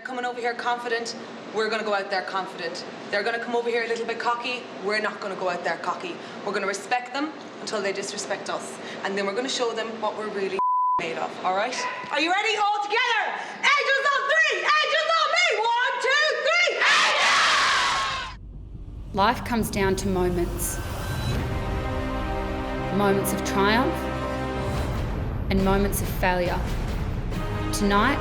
coming over here confident, we're going to go out there confident. They're going to come over here a little bit cocky, we're not going to go out there cocky. We're going to respect them until they disrespect us. And then we're going to show them what we're really made of, all right? Are you ready? All together! Angels on three! Angels on me! 1, 2, 3! Angels! Life comes down to moments. Moments of triumph and moments of failure. Tonight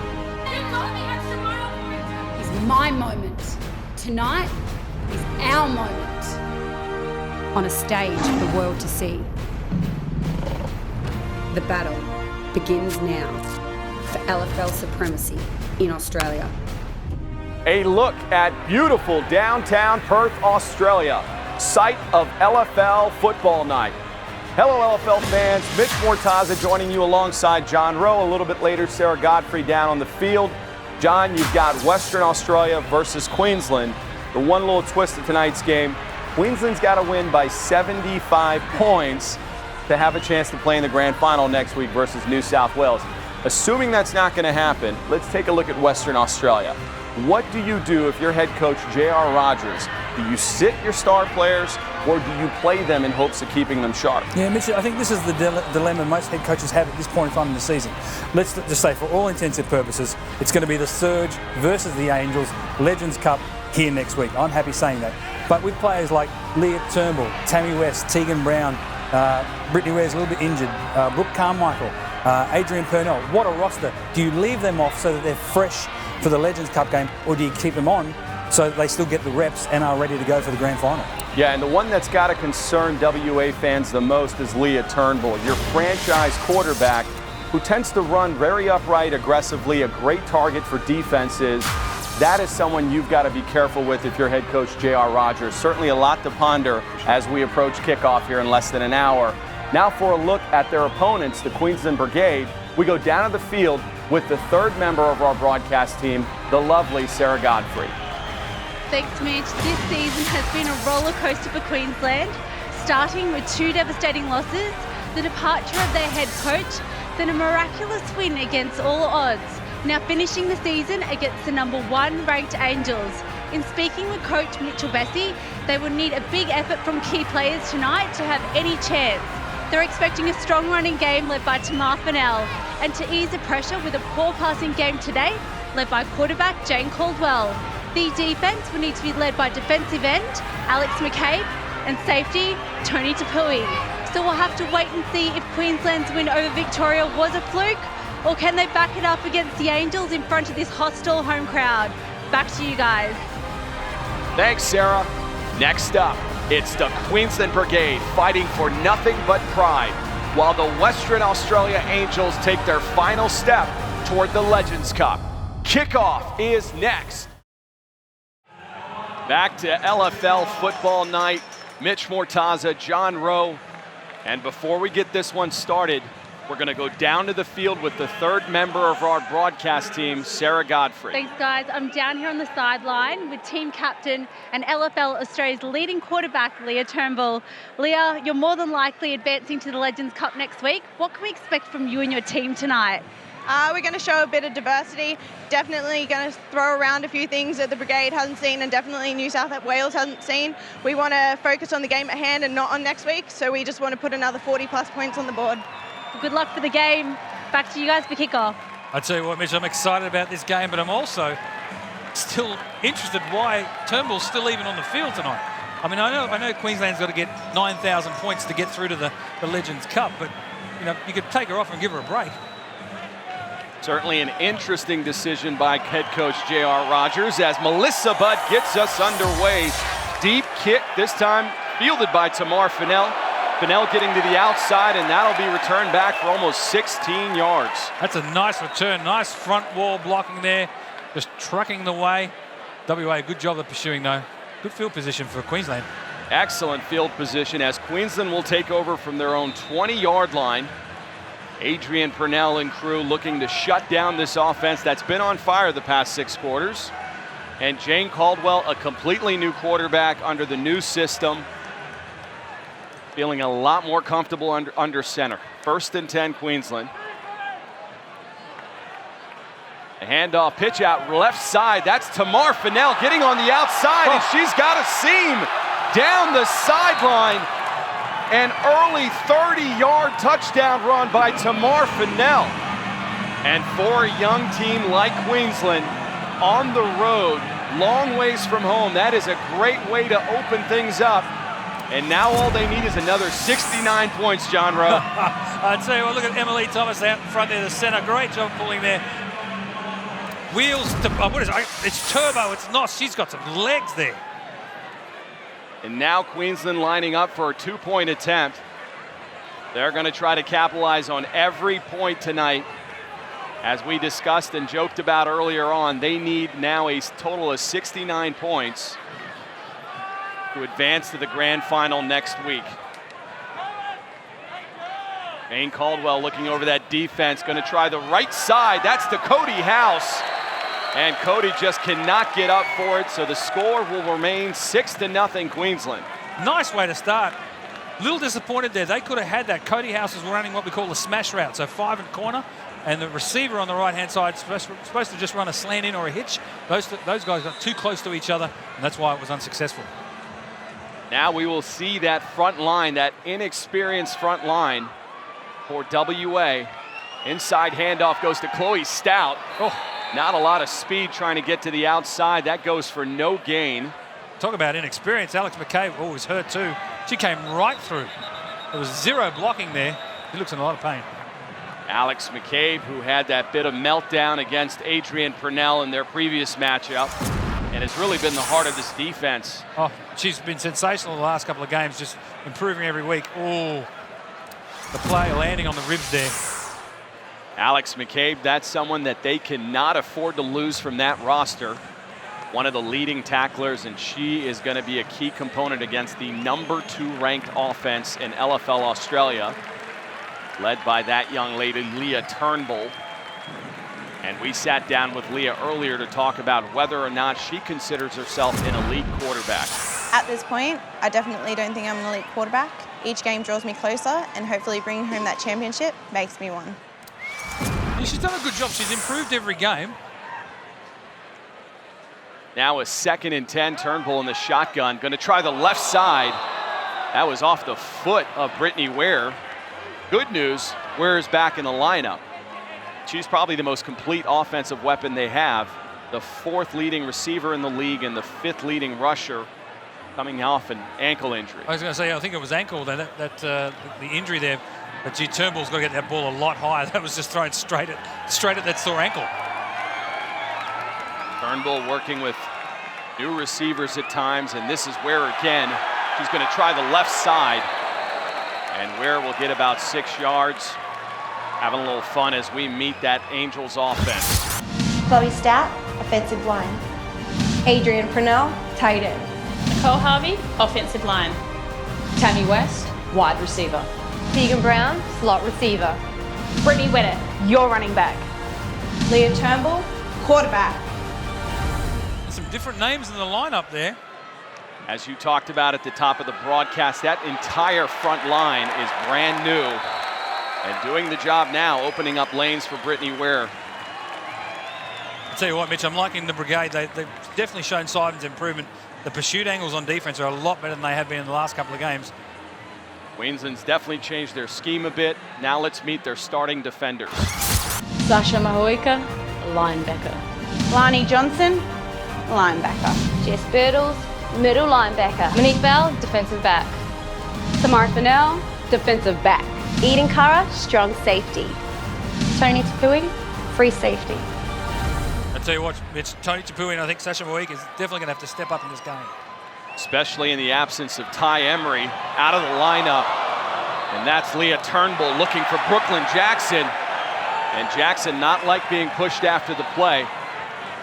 is my moment. Tonight is our moment. On a stage for the world to see. The battle begins now for LFL supremacy in Australia. A look at beautiful downtown Perth, Australia, site of LFL football night. Hello, LFL fans. Mitch Mortaza joining you alongside John Rowe. A little bit later, Sarah Godfrey down on the field. John, you've got Western Australia versus Queensland. The one little twist of tonight's game, Queensland's got to win by 75 points to have a chance to play in the grand final next week versus New South Wales. Assuming that's not going to happen, let's take a look at Western Australia. What do you do if you're head coach J.R. Rogers? Do you sit your star players or do you play them in hopes of keeping them sharp? Yeah, Mitch, I think this is the dilemma most head coaches have at this point in time in the season. Let's just say, for all intents and purposes, it's going to be the Surge versus the Angels Legends Cup here next week. I'm happy saying that. But with players like Leah Turnbull, Tammy West, Tegan Brown, Brittany Ware's a little bit injured, Brooke Carmichael, Adrian Purnell, what a roster. Do you leave them off so that they're fresh for the Legends Cup game, or do you keep them on so that they still get the reps and are ready to go for the grand final? Yeah, and the one that's got to concern WA fans the most is Leah Turnbull, your franchise quarterback who tends to run very upright, aggressively, a great target for defenses. That is someone you've got to be careful with if you're head coach J.R. Rogers. Certainly a lot to ponder as we approach kickoff here in less than an hour. Now for a look at their opponents, the Queensland Brigade. We go down to the field with the third member of our broadcast team, the lovely Sarah Godfrey. Thanks, Mitch. This season has been a roller coaster for Queensland, starting with 2 devastating losses, the departure of their head coach, then a miraculous win against all odds, now finishing the season against the number 1 ranked Angels. In speaking with Coach Mitchell Bessie, they will need a big effort from key players tonight to have any chance. They're expecting a strong running game led by Tamar Fennell, and to ease the pressure with a poor passing game today, led by quarterback Jane Caldwell. The defence will need to be led by defensive end Alex McCabe and safety Tony Tapui. So we'll have to wait and see if Queensland's win over Victoria was a fluke, or can they back it up against the Angels in front of this hostile home crowd? Back to you guys. Thanks, Sarah. Next up, it's the Queensland Brigade fighting for nothing but pride, while the Western Australia Angels take their final step toward the Legends Cup. Kickoff is next. Back to LFL football night. Mitch Mortaza, John Rowe. And before we get this one started, we're going to go down to the field with the third member of our broadcast team, Sarah Godfrey. Thanks, guys. I'm down here on the sideline with team captain and LFL Australia's leading quarterback, Leah Turnbull. Leah, you're more than likely advancing to the Legends Cup next week. What can we expect from you and your team tonight? We're going to show a bit of diversity. Definitely going to throw around a few things that the Brigade hasn't seen and definitely New South Wales hasn't seen. We want to focus on the game at hand and not on next week, so we just want to put another 40-plus points on the board. Good luck for the game. Back to you guys for kickoff. I tell you what, Mitch, I'm excited about this game, but I'm also still interested why Turnbull's still even on the field tonight. I mean, I know Queensland's got to get 9,000 points to get through to the Legends Cup, but you could take her off and give her a break. Certainly an interesting decision by head coach J.R. Rogers as Melissa Budd gets us underway. Deep kick, this time fielded by Tamar Fennell. Fennell getting to the outside, and that'll be returned back for almost 16 yards. That's a nice return, nice front wall blocking there, just trucking the way. WA, good job of pursuing though. Good field position for Queensland. Excellent field position as Queensland will take over from their own 20-yard line. Adrian Purnell and crew looking to shut down this offense that's been on fire the past 6 quarters. And Jane Caldwell, a completely new quarterback under the new system, feeling a lot more comfortable under center. 1st and 10, Queensland. A handoff pitch out left side. That's Tamar Fennell getting on the outside, and she's got a seam down the sideline. An early 30-yard touchdown run by Tamar Fennell. And for a young team like Queensland, on the road, long ways from home, that is a great way to open things up. And now all they need is another 69 points, John Rowe. I tell you what, look at Emily Thomas out in front there, the center. Great job pulling there. Wheels to, what is it? It's turbo, it's not. She's got some legs there. And now Queensland lining up for a 2-point attempt. They're going to try to capitalize on every point tonight. As we discussed and joked about earlier on, they need now a total of 69 points to advance to the grand final next week. Maine Caldwell looking over that defense, going to try the right side. That's to Cody House. And Cody just cannot get up for it, so the score will remain 6-0 Queensland. Nice way to start. A little disappointed there. They could have had that. Cody House is running what we call the smash route, so 5 in corner, and the receiver on the right-hand side is supposed to just run a slant in or a hitch. Those guys got too close to each other, and that's why it was unsuccessful. Now we will see that front line, that inexperienced front line for WA. Inside handoff goes to Chloe Stout. Oh. Not a lot of speed trying to get to the outside. That goes for no gain. Talk about inexperience. Alex McCabe was hurt too. She came right through. There was zero blocking there. He looks in a lot of pain. Alex McCabe, who had that bit of meltdown against Adrienne Purnell in their previous matchup, and has really been the heart of this defense. Oh, she's been sensational the last couple of games, just improving every week. Oh, the play landing on the ribs there. Alex McCabe, that's someone that they cannot afford to lose from that roster. One of the leading tacklers, and she is going to be a key component against the #2 ranked offense in LFL Australia, led by that young lady, Leah Turnbull. And we sat down with Leah earlier to talk about whether or not she considers herself an elite quarterback. At this point, I definitely don't think I'm an elite quarterback. Each game draws me closer, and hopefully bringing home that championship makes me one. Yeah, she's done a good job. She's improved every game. Now a 2nd and 10, Turnbull in the shotgun. Going to try the left side. That was off the foot of Brittany Ware. Good news, Ware is back in the lineup. She's probably the most complete offensive weapon they have. The 4th leading receiver in the league and the 5th leading rusher, coming off an ankle injury. I was going to say, I think it was ankle, the injury there. But gee, Turnbull's got to get that ball a lot higher. That was just thrown straight at that sore ankle. Turnbull working with new receivers at times, and this is Ware again. She's going to try the left side, and Ware will get about 6 yards. Having a little fun as we meet that Angels offense. Chloe Stout, offensive line. Adrienne Purnell, tight end. Nicole Harvey, offensive line. Tammy West, wide receiver. Tegan Brown, slot receiver. Brittany Winnett, your running back. Leah Turnbull, quarterback. Some different names in the lineup there. As you talked about at the top of the broadcast, that entire front line is brand new and doing the job now, opening up lanes for Brittany Ware. I'll tell you what, Mitch, I'm liking the Brigade. They've definitely shown signs of improvement. The pursuit angles on defense are a lot better than they have been in the last couple of games. Queensland's definitely changed their scheme a bit. Now let's meet their starting defenders. Sasha Mahoika, linebacker. Lani Johnson, linebacker. Jess Birtles, middle linebacker. Monique Bell, defensive back. Tamar Fennell, defensive back. Eden Kara, strong safety. Tony Tapui, free safety. I'll tell you what, Mitch, Tony Tapui and I think Sasha Mahoika is definitely going to have to step up in this game. Especially in the absence of Ty Emery out of the lineup. And that's Leah Turnbull looking for Brooklyn Jackson. And Jackson not like being pushed after the play.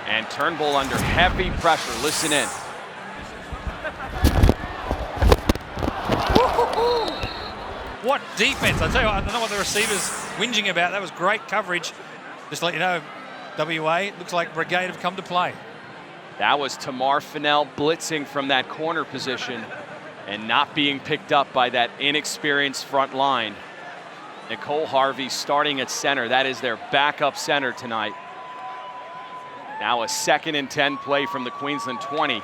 And Turnbull under heavy pressure. Listen in. What defense. I tell you what, I don't know what the receiver's whinging about. That was great coverage. Just to let you know, WA, looks like Brigade have come to play. That was Tamar Fennell blitzing from that corner position and not being picked up by that inexperienced front line. Nicole Harvey starting at center. That is their backup center tonight. Now a 2nd and 10 play from the Queensland 20.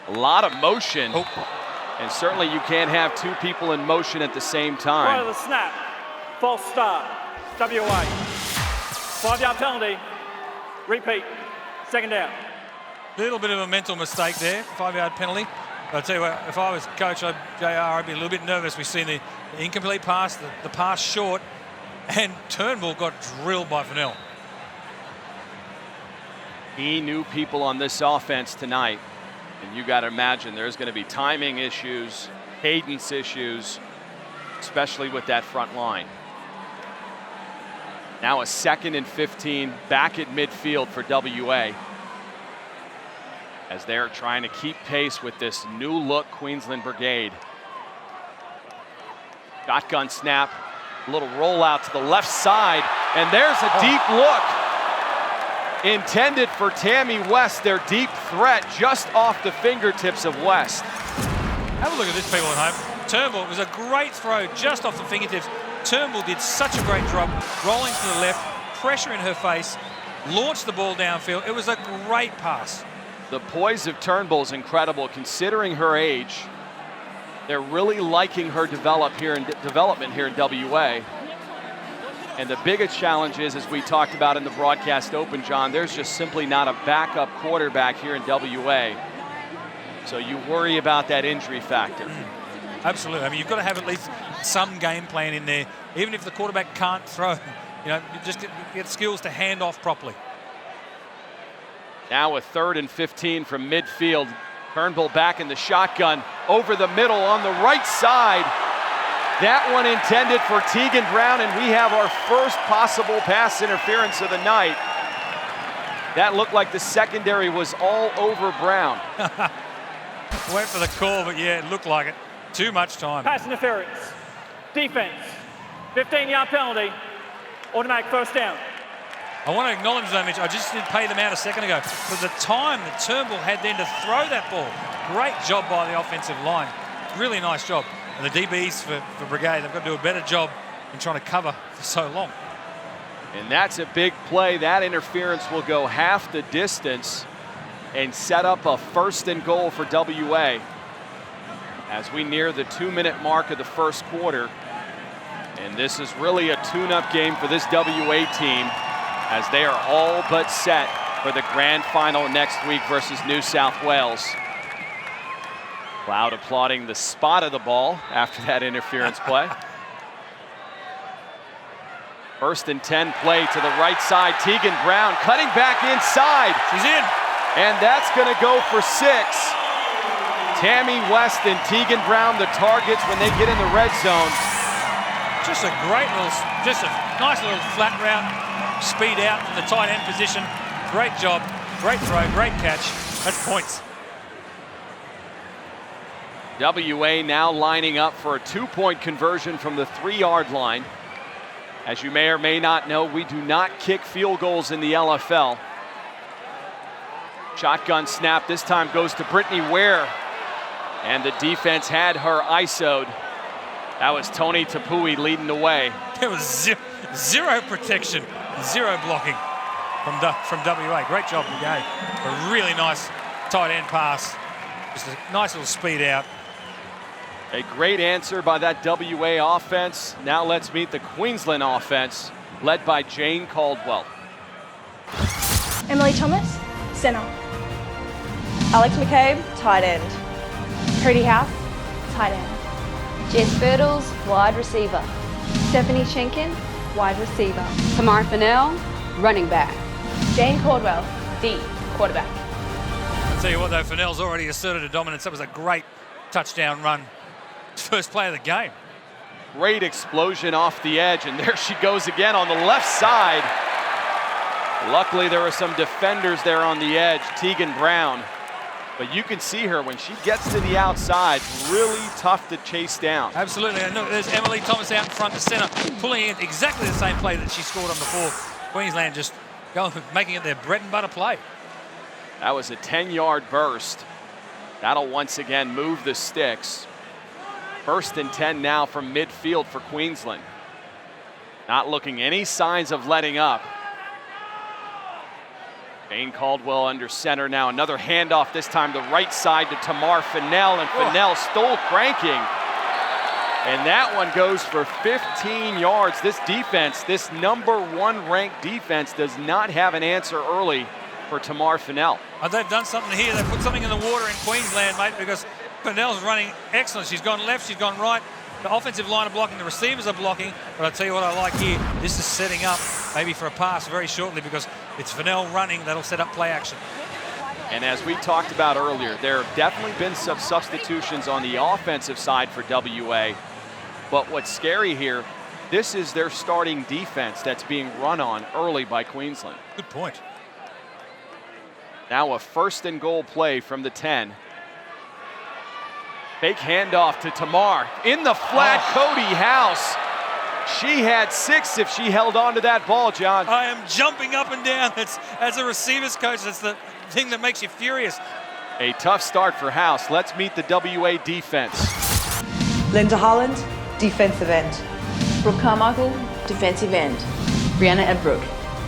A lot of motion. And certainly you can't have two people in motion at the same time. Right of the snap. False start. WA. 5-yard penalty. Repeat. 2nd down. Little bit of a mental mistake there. 5-yard penalty. I'll tell you what, if I was coach, JR, I'd be a little bit nervous. We've seen the incomplete pass, the pass short, and Turnbull got drilled by Fennell. He knew people on this offense tonight. And you got to imagine there's going to be timing issues, cadence issues, especially with that front line. Now a 2nd and 15 back at midfield for WA, as they're trying to keep pace with this new look Queensland Brigade. Shotgun snap, a little rollout to the left side, and there's a deep look intended for Tammy West, their deep threat just off the fingertips of West. Have a look at this, people at home. Turnbull, it was a great throw just off the fingertips. Turnbull did such a great job, rolling to the left, pressure in her face, launched the ball downfield. It was a great pass. The poise of Turnbull is incredible considering her age. They're really liking her development here in WA. And the biggest challenge is, as we talked about in the broadcast open, John, there's just simply not a backup quarterback here in WA. So you worry about that injury factor. Absolutely. I mean, you've got to have at least some game plan in there. Even if the quarterback can't throw, you just get skills to hand off properly. Now a 3rd and 15 from midfield. Turnbull back in the shotgun, over the middle on the right side. That one intended for Tegan Brown, and we have our first possible pass interference of the night. That looked like the secondary was all over Brown. Went for the call, but yeah, it looked like it. Too much time. Pass interference. Defense. 15-yard penalty. Automatic 1st down. I want to acknowledge them, Mitch. I just didn't pay them out a second ago. But the time that Turnbull had then to throw that ball, great job by the offensive line. Really nice job. And the DBs for Brigade, they've got to do a better job in trying to cover for so long. And that's a big play. That interference will go half the distance and set up a 1st and goal for WA as we near the 2-minute mark of the first quarter. And this is really a tune-up game for this WA team, as they are all but set for the grand final next week versus New South Wales. Cloud applauding the spot of the ball after that interference play. 1st and 10 play to the right side. Tegan Brown cutting back inside. She's in. And that's going to go for 6. Tammy West and Tegan Brown, the targets when they get in the red zone. Just a nice little flat route, speed out from the tight end position. Great job, great throw, great catch. That's points. WA now lining up for a 2-point conversion from the 3-yard line. As you may or may not know, we do not kick field goals in the LFL. Shotgun snap this time goes to Brittany Ware. And the defense had her ISO'd. That was Tony Tapui leading the way. There was zero protection, zero blocking from WA. Great job, Brigade. A really nice tight end pass. Just a nice little speed out. A great answer by that WA offense. Now let's meet the Queensland offense, led by Jane Caldwell. Emily Thomas, centre. Alex McCabe, tight end. Cody House, tight end. Jess Birtles, wide receiver. Stephanie Schenkin, wide receiver. Tamara Fennell, running back. Jane Caldwell, D, quarterback. I'll tell you what though, Fennell's already asserted a dominance. That was a great touchdown run. First play of the game. Great explosion off the edge, and there she goes again on the left side. Luckily, there were some defenders there on the edge, Tegan Brown. But you can see her when she gets to the outside, really tough to chase down. Absolutely, and look, there's Emily Thomas out in front, the centre, pulling in exactly the same play that she scored on before. Queensland just making it their bread and butter play. That was a 10-yard burst. That'll once again move the sticks. 1st and 10 now from midfield for Queensland. Not looking any signs of letting up. Jane Caldwell under center now. Another handoff, this time the right side to Tamar Fennell, and Fennell stole cranking. And that one goes for 15 yards. This defense, this #1 ranked defense, does not have an answer early for Tamar Fennell. They've done something here. They've put something in the water in Queensland, mate, because Fennell's running excellent. She's gone left, she's gone right. The offensive line are blocking, the receivers are blocking. But I'll tell you what I like here. This is setting up maybe for a pass very shortly because it's Fennell running. That'll set up play action. And as we talked about earlier, there have definitely been some substitutions on the offensive side for WA. But what's scary here, this is their starting defense that's being run on early by Queensland. Good point. Now a 1st and goal play from the 10. Fake handoff to Tamar. In the flat, Cody House. She had 6 if she held on to that ball, John. I am jumping up and down. As a receivers coach, that's the thing that makes you furious. A tough start for House. Let's meet the WA defense. Linda Holland, defensive end. Brooke Carmichael, defensive end. Brianna Edbrook,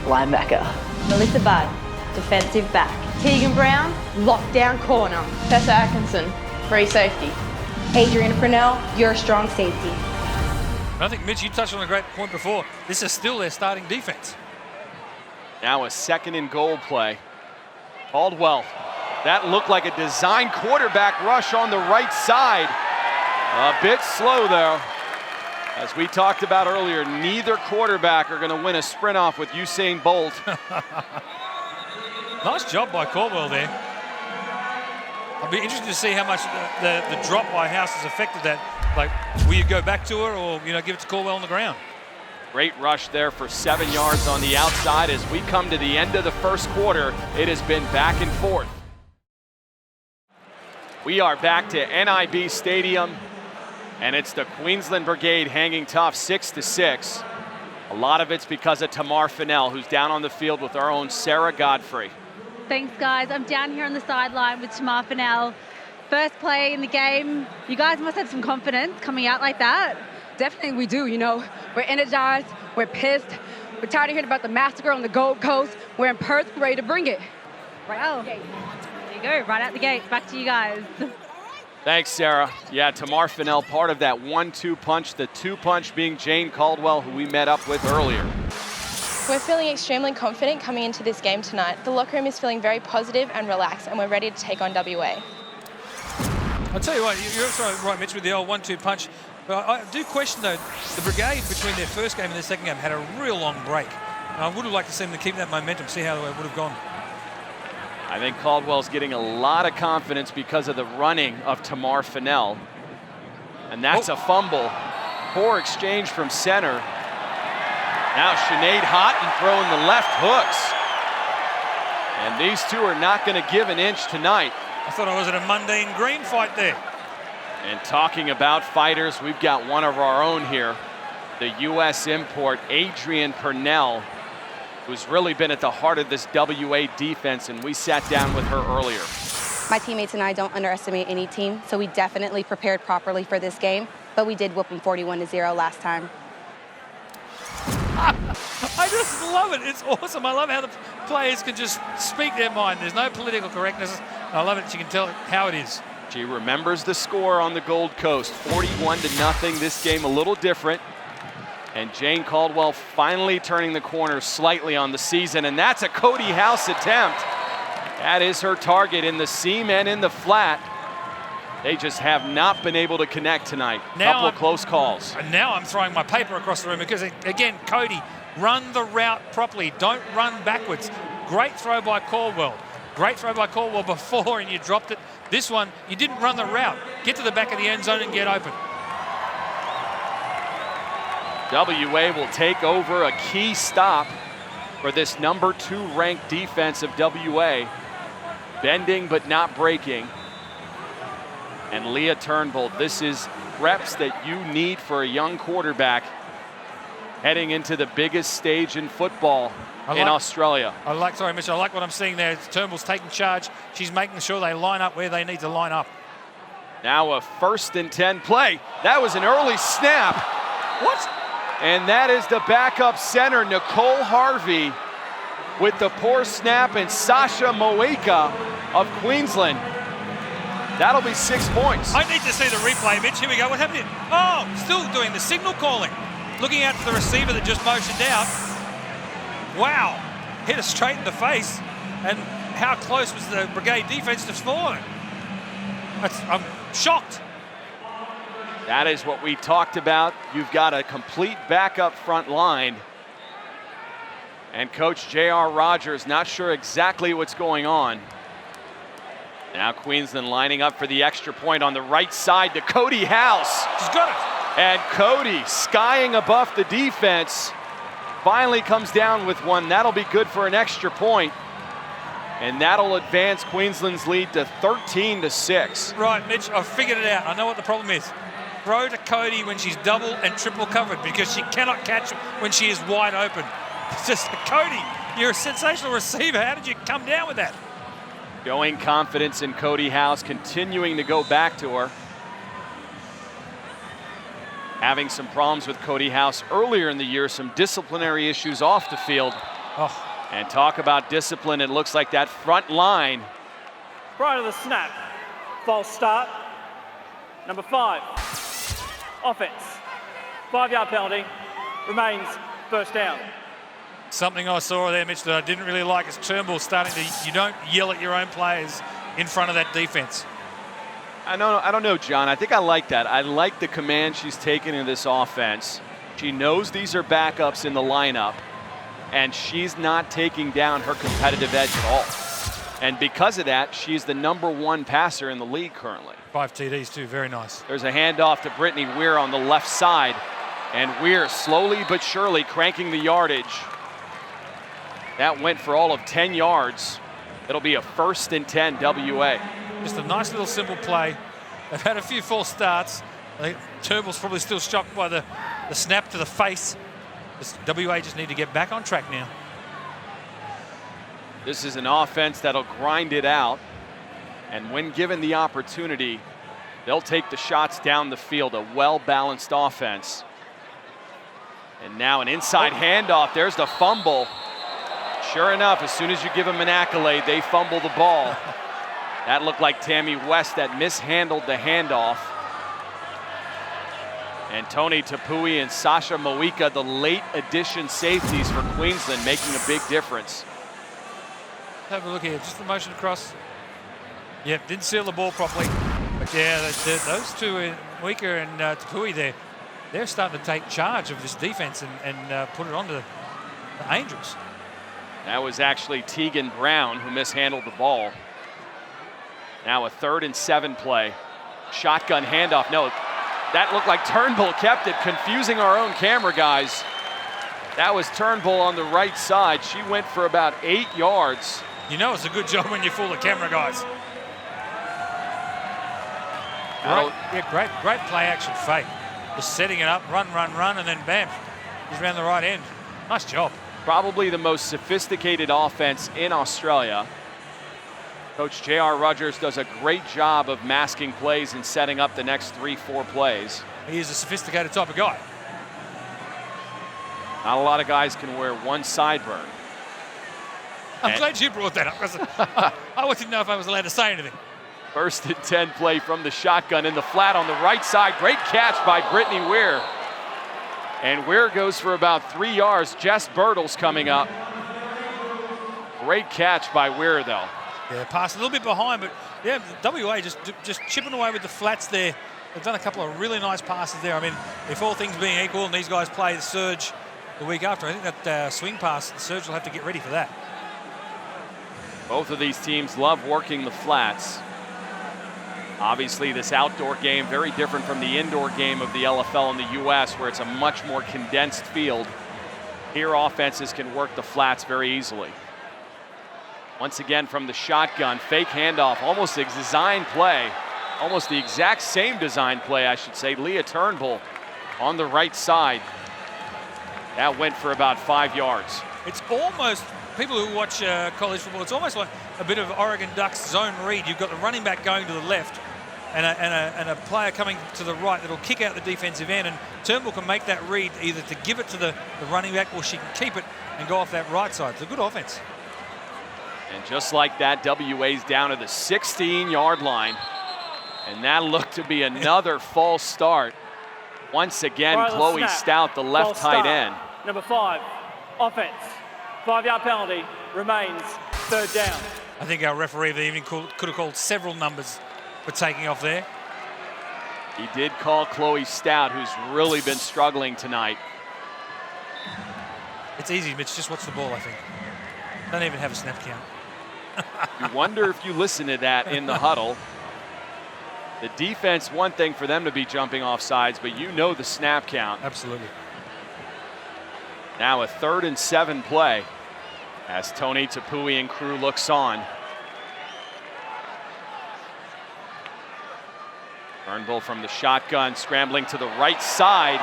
linebacker. Melissa Budd, defensive back. Keegan Brown, lockdown corner. Tessa Atkinson, free safety. Adrian Purnell, your strong safety. I think, Mitch, you touched on a great point before. This is still their starting defense. Now a 2nd and goal play. Caldwell. That looked like a design quarterback rush on the right side. A bit slow, though. As we talked about earlier, neither quarterback are going to win a sprint off with Usain Bolt. Nice job by Caldwell there. I'll be interested to see how much the drop by House has affected that. Like, will you go back to her or, give it to Caldwell on the ground? Great rush there for 7 yards on the outside. As we come to the end of the 1st quarter, it has been back and forth. We are back to NIB Stadium, and it's the Queensland Brigade hanging tough 6-6. A lot of it's because of Tamar Fennell, who's down on the field with our own Sarah Godfrey. Thanks, guys. I'm down here on the sideline with Tamar Fennell. First play in the game. You guys must have some confidence coming out like that. Definitely we do, We're energized, we're pissed. We're tired of hearing about the massacre on the Gold Coast. We're in Perth, ready to bring it. Right out the gate. There you go, right out the gate. Back to you guys. Thanks, Sarah. Yeah, Tamar Fennell, part of that 1-2 punch, the 2-punch being Jane Caldwell, who we met up with earlier. We're feeling extremely confident coming into this game tonight. The locker room is feeling very positive and relaxed, and we're ready to take on WA. I'll tell you what, you're also right, Mitch, with the old 1-2 punch. But I do question, though, the Brigade between their first game and their second game had a real long break. And I would have liked to see them to keep that momentum, see how it would have gone. I think Caldwell's getting a lot of confidence because of the running of Tamar Fennell. And that's a fumble. Poor exchange from center. Now Sinead Houghton throwing the left hooks. And these two are not going to give an inch tonight. I thought I was in a mundane green fight there. And talking about fighters, we've got one of our own here. The U.S. import, Adrian Purnell, who's really been at the heart of this WA defense, and we sat down with her earlier. My teammates and I don't underestimate any team, so we definitely prepared properly for this game, but we did whoop them 41-0 last time. I just love it. It's awesome. I love how the players can just speak their mind. There's no political correctness. I love it. You can tell how it is. She remembers the score on the Gold Coast, 41-0. This game a little different. And Jane Caldwell finally turning the corner slightly on the season, and that's a Cody House attempt. That is her target in the seam and in the flat. They just have not been able to connect tonight. Couple of close calls. And now I'm throwing my paper across the room because, again, Cody, run the route properly. Don't run backwards. Great throw by Caldwell. Great throw by Caldwell before, and you dropped it. This one, you didn't run the route. Get to the back of the end zone and get open. WA will take over a key stop for this #2 ranked defense of WA. Bending but not breaking. And Leah Turnbull, this is reps that you need for a young quarterback heading into the biggest stage in football in Australia. Sorry, Mitch, I like what I'm seeing there. Turnbull's taking charge. She's making sure they line up where they need to line up. Now a 1st and 10 play. That was an early snap. What? And that is the backup center, Nicole Harvey, with the poor snap, and Sasha Moeka of Queensland. That'll be 6 points. I need to see the replay, Mitch. Here we go. What happened here? Oh, still doing the signal calling. Looking out to the receiver that just motioned out. Wow. Hit her straight in the face. And how close was the Brigade defense to falling? I'm shocked. That is what we talked about. You've got a complete backup front line. And Coach J.R. Rogers not sure exactly what's going on. Now Queensland lining up for the extra point on the right side to Cody House. She's got it. And Cody, skying above the defense, finally comes down with one. That'll be good for an extra point. And that'll advance Queensland's lead to 13-6. Right, Mitch, I've figured it out. I know what the problem is. Throw to Cody when she's double and triple covered, because she cannot catch when she is wide open. It's just, Cody, you're a sensational receiver. How did you come down with that? Showing confidence in Cody House, continuing to go back to her. Having some problems with Cody House earlier in the year, some disciplinary issues off the field. Oh. And talk about discipline, it looks like that front line. Prior to the snap, false start. Number 5, offense. 5-yard penalty, remains first down. Something I saw there, Mitch, that I didn't really like is Turnbull starting to, you don't yell at your own players in front of that defense. I don't know, John. I think I like that. I like the command she's taken in this offense. She knows these are backups in the lineup, and she's not taking down her competitive edge at all. And because of that, she's the #1 passer in the league currently. 5 TDs too, very nice. There's a handoff to Brittany Weir on the left side, and Weir slowly but surely cranking the yardage. That went for all of 10 yards. It'll be a 1st and 10 WA. Just a nice little simple play. They've had a few false starts. I think Turnbull's probably still shocked by the snap to the face. This WA just need to get back on track now. This is an offense that'll grind it out, and when given the opportunity, they'll take the shots down the field. A well-balanced offense. And now an inside handoff. There's the fumble. Sure enough, as soon as you give them an accolade, they fumble the ball. That looked like Tammy West that mishandled the handoff. And Tony Tapui and Sasha Moeka, the late addition safeties for Queensland, making a big difference. Have a look here, just the motion across. Yep, didn't seal the ball properly. But yeah, those two, Moeka and Tapui, they're starting to take charge of this defense and put it on to the Angels. That was actually Tegan Brown who mishandled the ball. Now a 3rd and 7 play. Shotgun handoff. No, that looked like Turnbull kept it, confusing our own camera guys. That was Turnbull on the right side. She went for about 8 yards. You know it's a good job when you're full of camera guys. Great play action fake. Just setting it up, run, and then bam, he's around the right end. Nice job. Probably the most sophisticated offense in Australia. Coach J.R. Rogers does a great job of masking plays and setting up the next 3-4 plays. He is a sophisticated type of guy. Not a lot of guys can wear one sideburn. I'm glad you brought that up, because I didn't know if I was allowed to say anything. 1st and 10 play from the shotgun in the flat on the right side. Great catch by Brittany Weir. And Weir goes for about 3 yards. Jess Birtles coming up. Great catch by Weir, though. Yeah, pass a little bit behind, but yeah, WA just chipping away with the flats there. They've done a couple of really nice passes there. I mean, if all things being equal and these guys play the surge the week after, I think that swing pass, the surge will have to get ready for that. Both of these teams love working the flats. Obviously, this outdoor game, very different from the indoor game of the LFL in the U.S., where it's a much more condensed field. Here, offenses can work the flats very easily. Once again from the shotgun, fake handoff, almost a design play, almost the exact same design play, I should say. Leah Turnbull on the right side. That went for about 5 yards. It's almost, people who watch college football, it's almost like a bit of Oregon Ducks zone read. You've got the running back going to the left, and a player coming to the right that'll kick out the defensive end, and Turnbull can make that read either to give it to the running back, or she can keep it and go off that right side. It's a good offense. And just like that, WA's down to the 16-yard line. And that looked to be another false start. Once again, Right, Chloe snap. Stout, the left False tight start. end. Number 5, offense. 5-yard penalty, remains 3rd down. I think our referee of the evening could have called several numbers for taking off there. He did call Chloe Stout, who's really been struggling tonight. It's easy, Mitch. Just watch the ball, I think. Don't even have a snap count. You wonder if you listen to that in the huddle. The defense, one thing for them to be jumping off sides, but you know the snap count. Absolutely. Now a 3rd and 7 play as Tony Tapui and crew looks on. Turnbull from the shotgun, scrambling to the right side,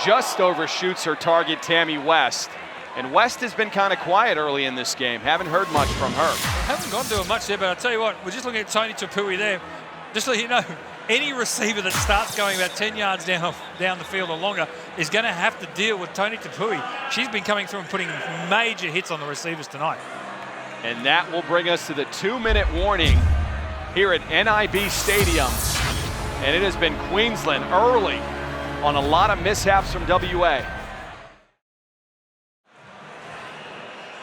just overshoots her target, Tammy West. And West has been kind of quiet early in this game. Haven't heard much from her. Haven't gone to her much there, but I'll tell you what, we're just looking at Tony Tapui there. Just so you know, any receiver that starts going about 10 yards down the field or longer is going to have to deal with Tony Tapui. She's been coming through and putting major hits on the receivers tonight. And that will bring us to the 2-minute warning here at NIB Stadium. And it has been Queensland early on a lot of mishaps from WA.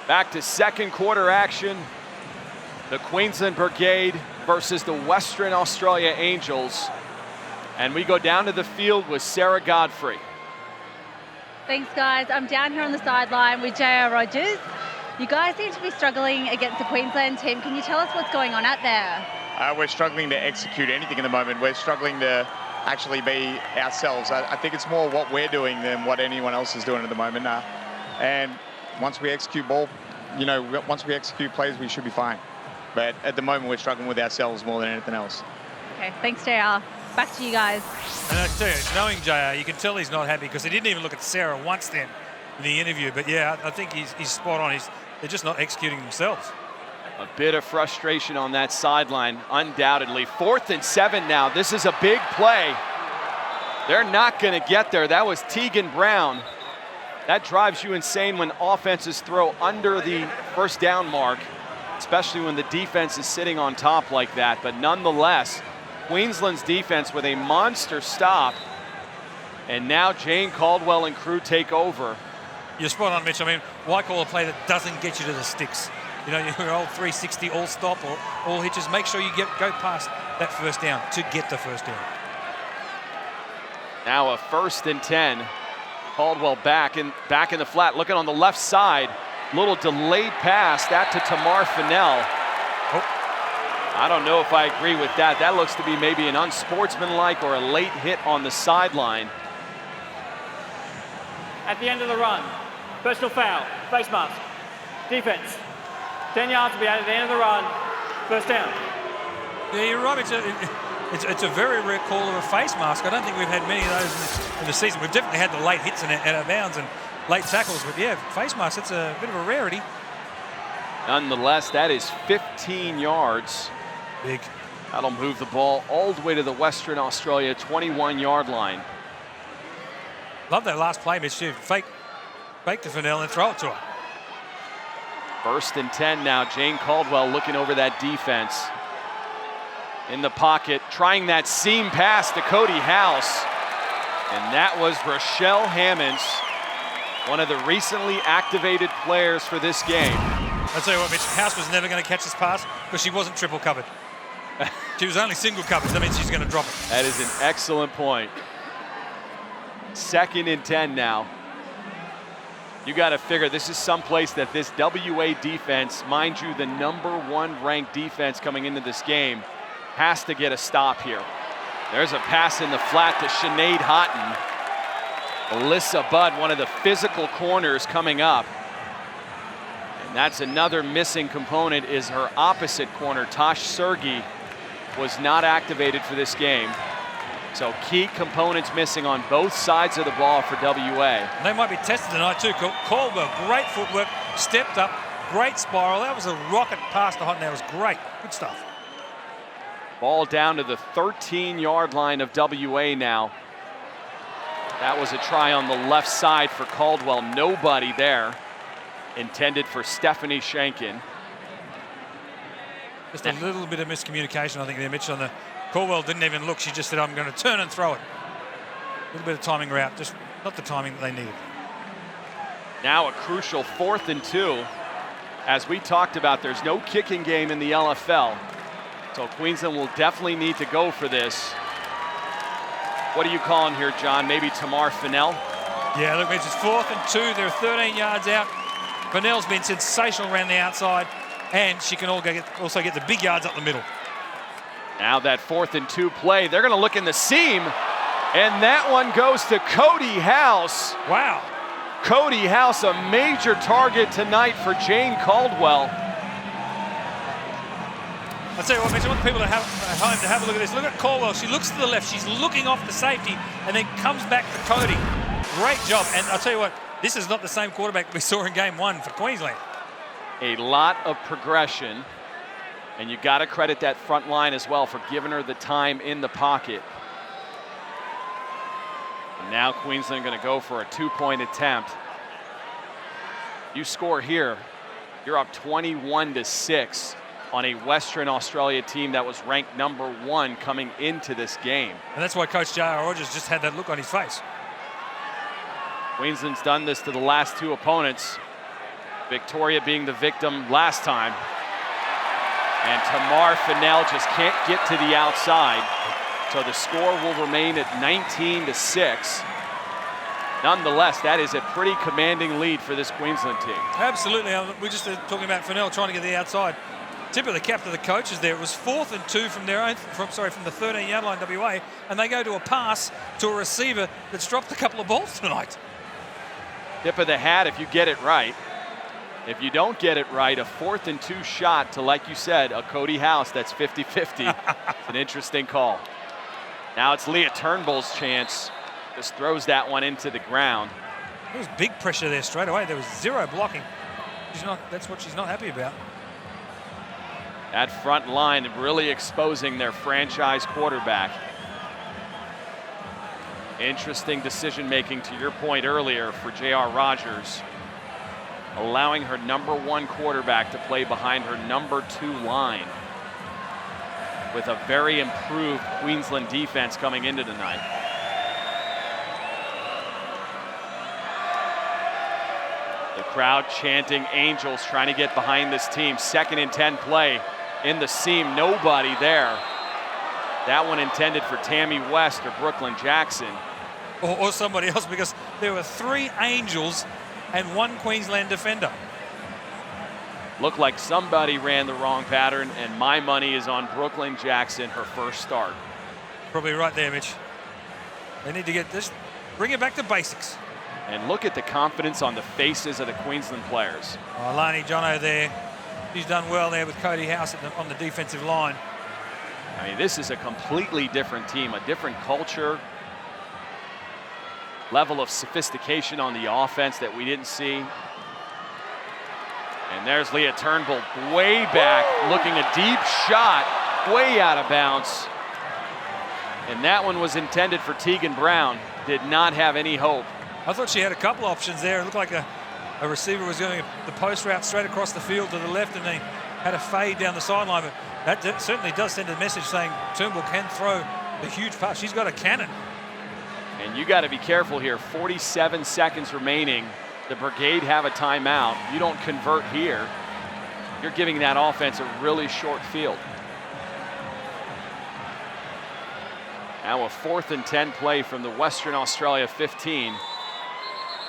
Back to second quarter action. The Queensland Brigade versus the Western Australia Angels. And we go down to the field with Sarah Godfrey. Thanks, guys. I'm down here on the sideline with JR Rogers. You guys seem to be struggling against the Queensland team. Can you tell us what's going on out there? We're struggling to execute anything at the moment. We're struggling to actually be ourselves. I think it's more what we're doing than what anyone else is doing at the moment. And once we execute ball, once we execute plays, we should be fine. But at the moment, we're struggling with ourselves more than anything else. Okay, thanks, JR. Back to you guys. And I tell you, knowing JR, you can tell he's not happy because he didn't even look at Sarah once then in the interview. But yeah, I think he's spot on. They're just not executing themselves. A bit of frustration on that sideline, undoubtedly. 4th and 7 now. This is a big play. They're not going to get there. That was Tegan Brown. That drives you insane when offenses throw under the first down mark, especially when the defense is sitting on top like that. But nonetheless, Queensland's defense with a monster stop. And now Jane Caldwell and crew take over. You're spot on, Mitch. I mean, why call a play that doesn't get you to the sticks? You know, your old 360 all stop or all hitches. Make sure you go past that first down to get the first down. Now a 1st and 10. Caldwell back in the flat, looking on the left side. Little delayed pass, that to Tamar Fennell. Oh. I don't know if I agree with that. That looks to be maybe an unsportsmanlike or a late hit on the sideline. At the end of the run, personal foul, face mask, defense. 10 yards to be out at the end of the run, first down. Yeah, you're right. It's a very rare call of a face mask. I don't think we've had many of those in the season. We've definitely had the late hits and out of bounds and late tackles, but yeah, face mask, it's a bit of a rarity. Nonetheless, that is 15 yards. Big. That'll move the ball all the way to the Western Australia 21-yard line. Love that last play, Mitch. Fake to Fennell and throw it to her. 1st and 10 now. Jane Caldwell looking over that defense. In the pocket, trying that seam pass to Cody House. And that was Rochelle Hammonds, one of the recently activated players for this game. I'll tell you what, Mitch, House was never going to catch this pass because she wasn't triple covered. She was only single covered. That means she's going to drop it. That is an excellent point. 2nd and 10 now. You got to figure this is someplace that this WA defense, mind you, the #1 ranked defense coming into this game, has to get a stop here. There's a pass in the flat to Sinead Houghton. Alyssa Budd, one of the physical corners coming up. And that's another missing component is her opposite corner, Tosh Sergi, was not activated for this game. So key components missing on both sides of the ball for WA. They might be tested tonight too. Caldwell, great footwork, stepped up, great spiral. That was a rocket pass to Houghton. That was great. Good stuff. Ball down to the 13-yard line of WA now. That was a try on the left side for Caldwell. Nobody there. Intended for Stephanie Shankin. Just a little bit of miscommunication, I think, there, Mitch. On the Caldwell didn't even look. She just said, I'm going to turn and throw it. A little bit of timing route, just not the timing that they needed. Now a crucial 4th and 2. As we talked about, there's no kicking game in the LFL. So Queensland will definitely need to go for this. What are you calling here, John? Maybe Tamar Fennell? Yeah, look, Mitch, it's 4th and 2. They're 13 yards out. Fennell's been sensational around the outside, and she can also get the big yards up the middle. Now that 4th and 2 play, they're going to look in the seam, and that one goes to Cody House. Wow. Cody House, a major target tonight for Jane Caldwell. I'll tell you what, Mitch, I want people at home to have a look at this. Look at Caldwell. She looks to the left. She's looking off the safety and then comes back to Cody. Great job. And I'll tell you what, this is not the same quarterback we saw in game 1 for Queensland. A lot of progression. And you got to credit that front line as well for giving her the time in the pocket. And now Queensland going to go for a 2-point attempt. You score here, you're up 21-6. On a Western Australia team that was ranked #1 coming into this game. And that's why Coach J.R. Rogers just had that look on his face. Queensland's done this to the last 2 opponents. Victoria being the victim last time. And Tamar Fennell just can't get to the outside. So the score will remain at 19-6. Nonetheless, that is a pretty commanding lead for this Queensland team. Absolutely. We're just talking about Fennell trying to get the outside. Tip of the cap to the coaches there. It was 4th and 2 from their own, from the 13-yard line WA, and they go to a pass to a receiver that's dropped a couple of balls tonight. Tip of the hat if you get it right. If you don't get it right, a 4th and 2 shot to, like you said, a Cody House that's 50-50. It's an interesting call. Now it's Leah Turnbull's chance. Just throws that one into the ground. There was big pressure there straight away. There was 0 blocking. That's what she's not happy about. That front line really exposing their franchise quarterback. Interesting decision making, to your point earlier, for J.R. Rogers. Allowing her #1 quarterback to play behind her #2 line. With a very improved Queensland defense coming into tonight. The crowd chanting Angels, trying to get behind this team. 2nd and 10 play. In the seam, nobody there. That one intended for Tammy West or Brooklyn Jackson. Or somebody else, because there were 3 Angels and 1 Queensland defender. Looked like somebody ran the wrong pattern, and my money is on Brooklyn Jackson, her first start. Probably right there, Mitch. They need to get this, bring it back to basics. And look at the confidence on the faces of the Queensland players. Lani Jono there. She's done well there with Cody House on the defensive line. I mean, this is a completely different team, a different culture, level of sophistication on the offense that we didn't see. And there's Leah Turnbull way back, looking a deep shot, way out of bounds. And that one was intended for Tegan Brown. Did not have any hope. I thought she had a couple options there. It looked like a receiver was going the post route straight across the field to the left, and they had a fade down the sideline. But that certainly does send a message saying Turnbull can throw a huge pass. She's got a cannon. And you got to be careful here. 47 seconds remaining. The Brigade have a timeout. You don't convert here, you're giving that offense a really short field. Now a 4th and 10 play from the Western Australia 15.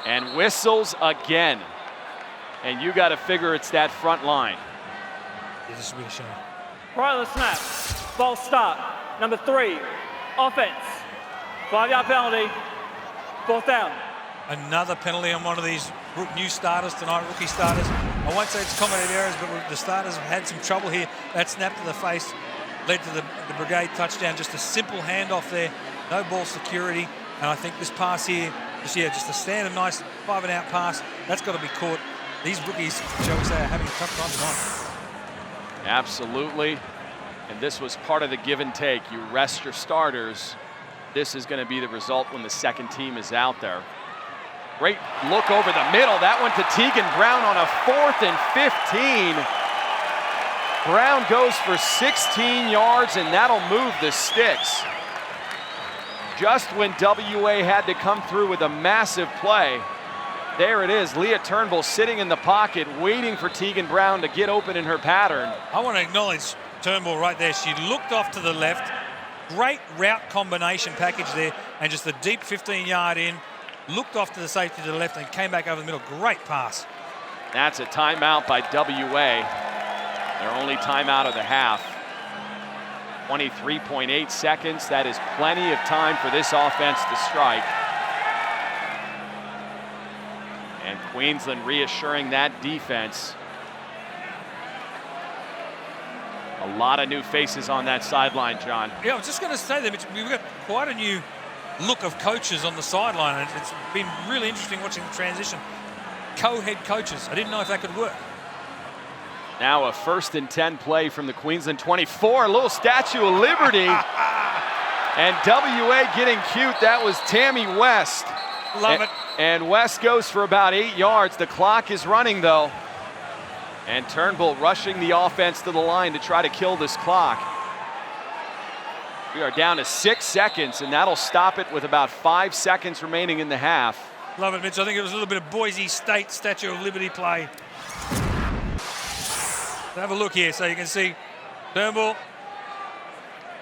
And whistles again. And you got to figure it's that front line. Yeah, this will be a shame. Prior to the snap, false start, #3, offense, 5-yard penalty, 4th down. Another penalty on one of these new starters tonight, rookie starters. I won't say it's common errors, but the starters have had some trouble here. That snap to the face led to the Brigade touchdown. Just a simple handoff there, no ball security. And I think this pass here, just a standard nice 5-and-out pass. That's got to be caught. These rookies, shall we say, are having a tough time tonight. Absolutely. And this was part of the give and take. You rest your starters. This is going to be the result when the second team is out there. Great look over the middle. That went to Tegan Brown on a 4th and 15. Brown goes for 16 yards, and that'll move the sticks. Just when WA had to come through with a massive play, there it is. Leah Turnbull sitting in the pocket, waiting for Tegan Brown to get open in her pattern. I want to acknowledge Turnbull right there. She looked off to the left. Great route combination package there, and just a deep 15-yard in. Looked off to the safety to the left and came back over the middle. Great pass. That's a timeout by WA. Their only timeout of the half. 23.8 seconds. That is plenty of time for this offense to strike. And Queensland reassuring that defense. A lot of new faces on that sideline, John. Yeah, I was just going to say that we've got quite a new look of coaches on the sideline, and it's been really interesting watching the transition. Co-head coaches. I didn't know if that could work. Now a 1st and 10 play from the Queensland 24. A little Statue of Liberty. And WA getting cute. That was Tammy West. Love it. And West goes for about 8 yards. The clock is running, though. And Turnbull rushing the offense to the line to try to kill this clock. We are down to 6 seconds, and that'll stop it with about 5 seconds remaining in the half. Love it, Mitch. I think it was a little bit of Boise State Statue of Liberty play. Have a look here so you can see Turnbull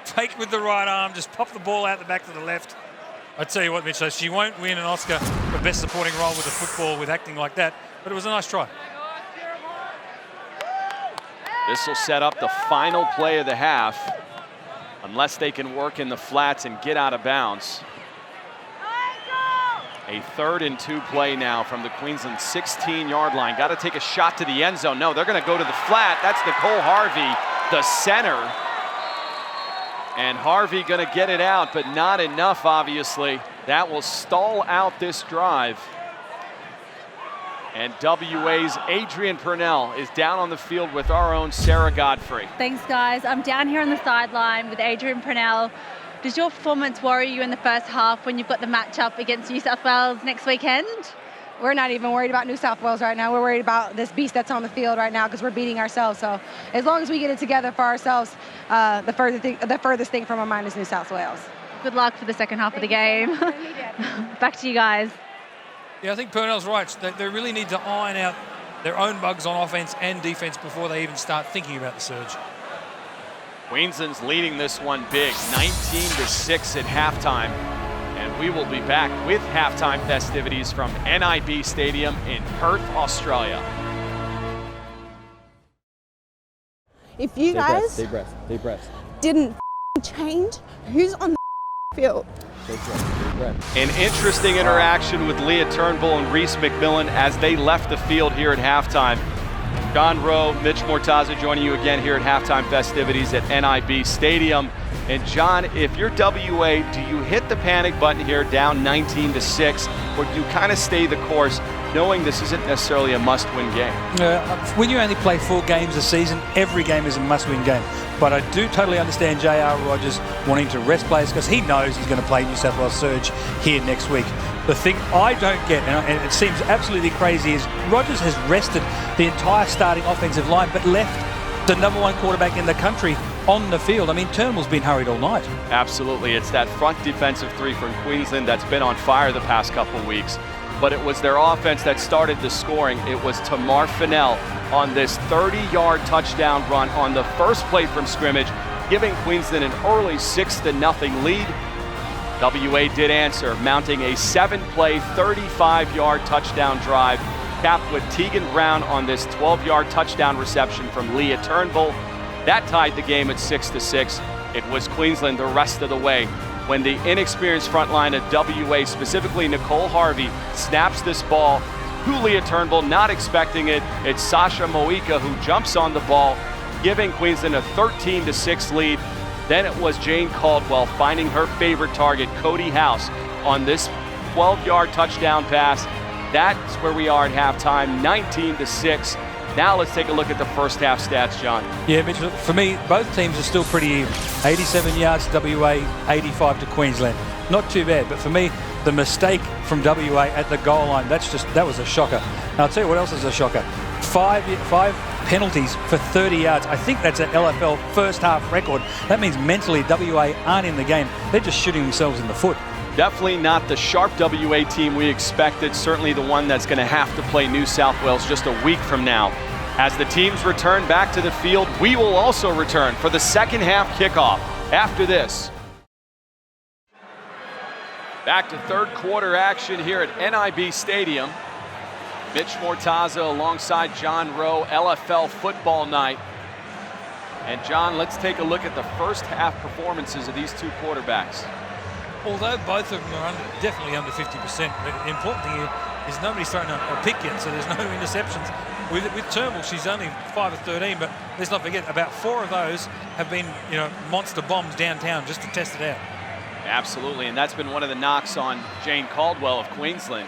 fake with the right arm, just pop the ball out the back to the left. I tell you what, Mitch, so she won't win an Oscar for best supporting role with the football with acting like that, but it was a nice try. This will set up the final play of the half, unless they can work in the flats and get out of bounds. A 3rd and 2 play now from the Queensland 16-yard line. Got to take a shot to the end zone. No, they're going to go to the flat. That's Nicole Harvey, the center. And Harvey going to get it out, but not enough, obviously. That will stall out this drive. And WA's Adrian Purnell is down on the field with our own Sarah Godfrey. Thanks, guys. I'm down here on the sideline with Adrian Purnell. Does your performance worry you in the first half when you've got the matchup against New South Wales next weekend? We're not even worried about New South Wales right now. We're worried about this beast that's on the field right now because we're beating ourselves. So as long as we get it together for ourselves, the furthest thing from our mind is New South Wales. Good luck for the second half of the game. Back to you guys. Yeah, I think Purnell's right. They really need to iron out their own bugs on offense and defense before they even start thinking about the surge. Queensland's leading this one big, 19-6 at halftime. And we will be back with halftime festivities from NIB Stadium in Perth, Australia. If you guys deep breaths. didn't change, who's on the field? An interesting interaction with Leah Turnbull and Reese McMillan as they left the field here at halftime. John Rowe, Mitch Mortaza joining you again here at halftime festivities at NIB Stadium. And John, if you're WA, do you hit the panic button here down 19-6, or do you kind of stay the course knowing this isn't necessarily a must-win game? When you only play 4 games a season, every game is a must-win game. But I do totally understand J.R. Rogers wanting to rest players because he knows he's going to play New South Wales Surge here next week. The thing I don't get, and it seems absolutely crazy, is Rogers has rested the entire starting offensive line but left the number 1 quarterback in the country on the field. I mean, Turnbull's been hurried all night. Absolutely. It's that front defensive 3 from Queensland that's been on fire the past couple of weeks. But it was their offense that started the scoring. It was Tamar Fennell on this 30-yard touchdown run on the first play from scrimmage, giving Queensland an early 6-0 lead. WA did answer, mounting a 7-play, 35-yard touchdown drive, capped with Tegan Brown on this 12-yard touchdown reception from Leah Turnbull. That tied the game at 6-6. It was Queensland the rest of the way when the inexperienced front line of WA, specifically Nicole Harvey, snaps this ball. Leah Turnbull not expecting it. It's Sasha Moika who jumps on the ball, giving Queensland a 13-6 lead. Then it was Jane Caldwell finding her favorite target, Cody House, on this 12-yard touchdown pass. That's where we are at halftime, 19-6. Now let's take a look at the first half stats, John. Yeah, Mitch, for me, both teams are still pretty even. 87 yards to WA, 85 to Queensland. Not too bad, but for me, the mistake from WA at the goal line, that was a shocker. Now, I'll tell you what else is a shocker. Five penalties for 30 yards. I think that's an LFL first half record. That means mentally WA aren't in the game. They're just shooting themselves in the foot. Definitely not the sharp WA team we expected. Certainly the one that's going to have to play New South Wales just a week from now. As the teams return back to the field, we will also return for the second half kickoff after this. Back to third quarter action here at NIB Stadium. Mitch Mortaza alongside John Rowe, LFL football night. And John, let's take a look at the first half performances of these two quarterbacks. Although both of them are definitely under 50%, the important thing here is nobody's thrown a pick yet, so there's no interceptions. With Turnbull, she's only 5 of 13, but let's not forget, about 4 of those have been, monster bombs downtown just to test it out. Absolutely, and that's been one of the knocks on Jane Caldwell of Queensland.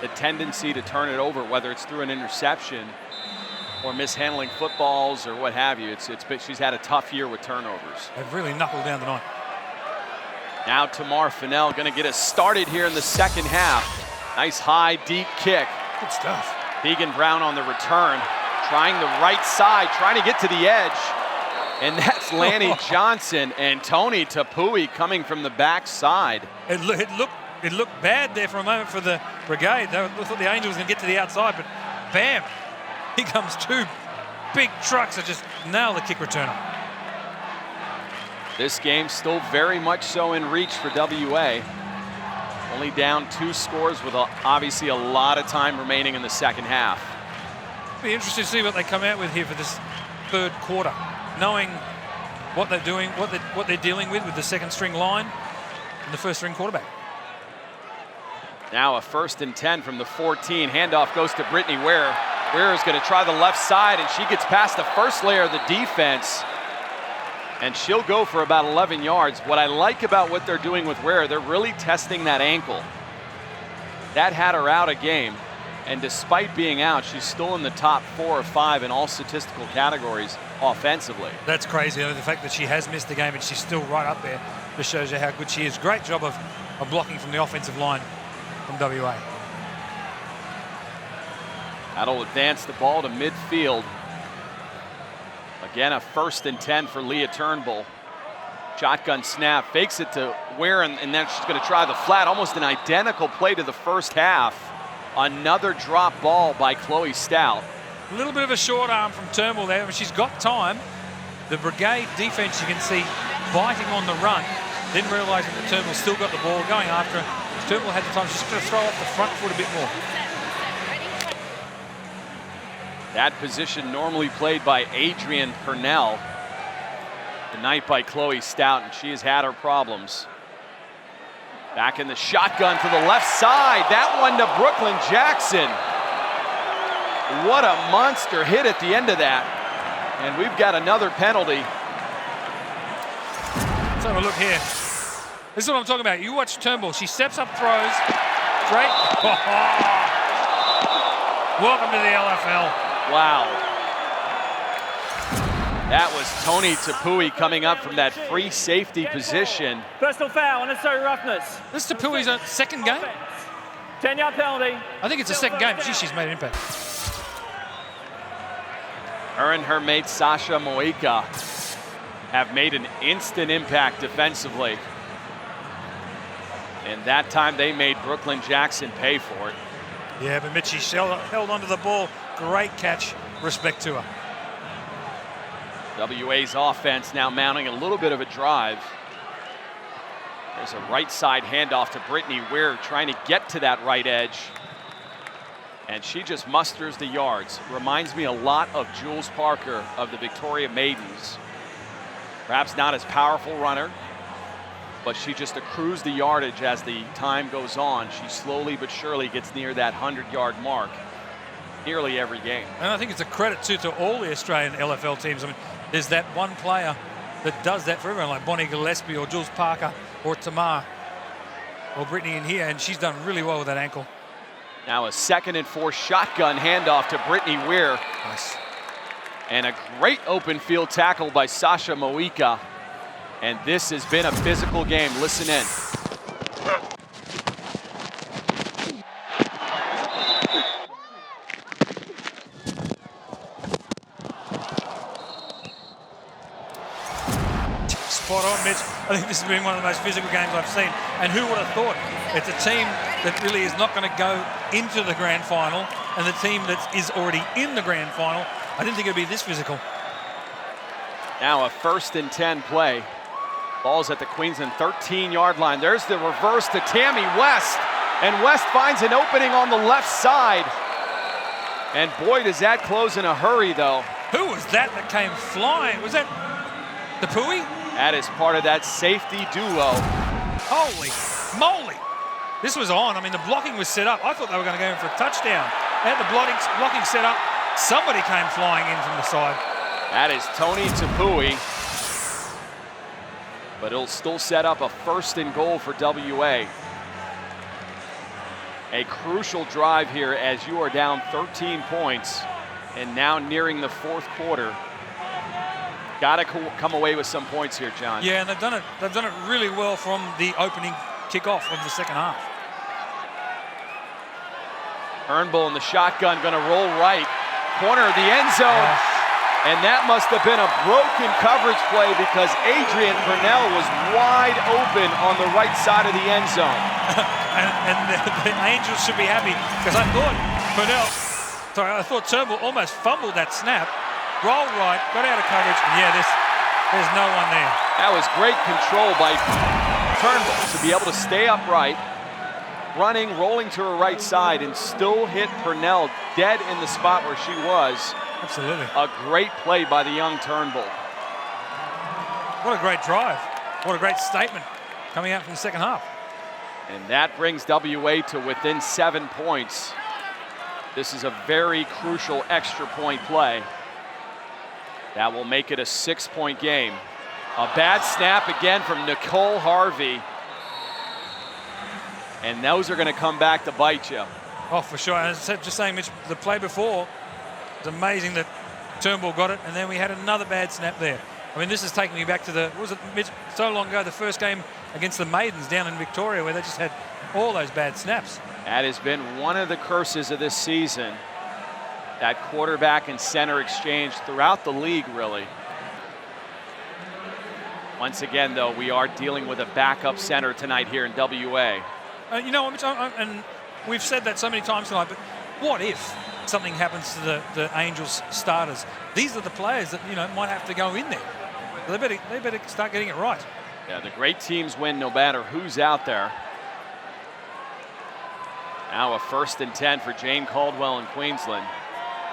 The tendency to turn it over, whether it's through an interception or mishandling footballs or what have you. She's had a tough year with turnovers. They've really knuckled down tonight. Now Tamar Fennell going to get us started here in the second half. Nice high, deep kick. Good stuff. Keegan Brown on the return, trying the right side, trying to get to the edge. And that's Lanny Johnson and Tony Tapui coming from the backside. It looked bad there for a moment for the Brigade. They thought the Angels was going to get to the outside, but bam, here comes 2 big trucks that just nail the kick returner. This game still very much so in reach for WA. Only down 2 scores with obviously a lot of time remaining in the second half. Be interesting to see what they come out with here for this third quarter, knowing what they're doing, what they're dealing with the second string line and the first string quarterback. Now a 1st and 10 from the 14. Handoff goes to Brittany Ware. Ware is going to try the left side, and she gets past the first layer of the defense. And she'll go for about 11 yards. What I like about what they're doing with Ware, they're really testing that ankle. That had her out a game. And despite being out, she's still in the top 4 or 5 in all statistical categories offensively. That's crazy. The fact that she has missed the game and she's still right up there just shows you how good she is. Great job of blocking from the offensive line from WA. That'll advance the ball to midfield. Again, a 1st and 10 for Leah Turnbull. Shotgun snap, fakes it to Ware, and then she's going to try the flat. Almost an identical play to the first half. Another drop ball by Chloe Stout. A little bit of a short arm from Turnbull there, but she's got time. The Brigade defense, you can see, biting on the run, then realizing that Turnbull still got the ball, going after her. Turnbull had the time. She's just going to throw off the front foot a bit more. That position normally played by Adrienne Purnell. Tonight by Chloe Stout, and she has had her problems. Back in the shotgun to the left side. That one to Brooklyn Jackson. What a monster hit at the end of that. And we've got another penalty. Let's have a look here. This is what I'm talking about. You watch Turnbull. She steps up, throws. Straight. Welcome to the LFL. Wow. That was Tony Tapui coming up from that free safety position. Personal foul, unnecessary roughness. This is Tapui's second game? 10-yard penalty. I think it's a second game. She's made an impact. Her and her mate Sasha Moika have made an instant impact defensively. And that time they made Brooklyn Jackson pay for it. Yeah, but Mitchie held onto the ball. Great catch. Respect to her. WA's offense now mounting a little bit of a drive. There's a right side handoff to Brittany Ware, trying to get to that right edge. And she just musters the yards. Reminds me a lot of Jules Parker of the Victoria Maidens. Perhaps not as powerful runner, but she just accrues the yardage as the time goes on. She slowly but surely gets near that 100-yard mark nearly every game. And I think it's a credit to all the Australian LFL teams. I mean, there's that one player that does that for everyone, like Bonnie Gillespie or Jules Parker or Tamar or Brittany in here, and she's done really well with that ankle. Now a 2nd and 4 shotgun handoff to Brittany Weir. Nice. And a great open field tackle by Sasha Moika. And this has been a physical game. Listen in. Spot on, Mitch. I think this has been one of the most physical games I've seen. And who would have thought? It's a team that really is not going to go into the grand final, and the team that is already in the grand final, I didn't think it would be this physical. Now a 1st and 10 play. Ball's at the Queensland 13-yard line. There's the reverse to Tammy West. And West finds an opening on the left side. And boy, does that close in a hurry, though. Who was that came flying? Was that the Pui? That is part of that safety duo. Holy moly. This was on. I mean, the blocking was set up. I thought they were going to go in for a touchdown. They had the blocking set up. Somebody came flying in from the side. That is Tony Tapui. But it'll still set up a 1st and goal for WA. A crucial drive here as you are down 13 points and now nearing the 4th quarter. Got to come away with some points here, John. Yeah, and they've done it really well from the opening kickoff of the second half. Turnbull in the shotgun, going to roll right. Corner of the end zone. And that must have been a broken coverage play because Adrian Purnell was wide open on the right side of the end zone. and the Angels should be happy because I thought Turnbull almost fumbled that snap. Rolled right, got out of coverage, and yeah, there's no one there. That was great control by Turnbull to be able to stay upright, running, rolling to her right side, and still hit Purnell dead in the spot where she was. Absolutely. A great play by the young Turnbull. What a great drive. What a great statement coming out from the second half. And that brings WA to within 7 points. This is a very crucial extra point play. That will make it a 6-point game. A bad snap again from Nicole Harvey. And those are going to come back to bite you. Oh, for sure. And just saying, Mitch, the play before, it's amazing that Turnbull got it, and then we had another bad snap there. I mean, this is taking me back to Mitch, so long ago, the first game against the Maidens down in Victoria, where they just had all those bad snaps. That has been one of the curses of this season. That quarterback and center exchange throughout the league, really. Once again, though, we are dealing with a backup center tonight here in WA. You know, and we've said that so many times tonight, but what if something happens to the Angels starters? These are the players that, you know, might have to go in there. They better start getting it right. Yeah, the great teams win no matter who's out there. Now a 1st and 10 for Jane Caldwell in Queensland.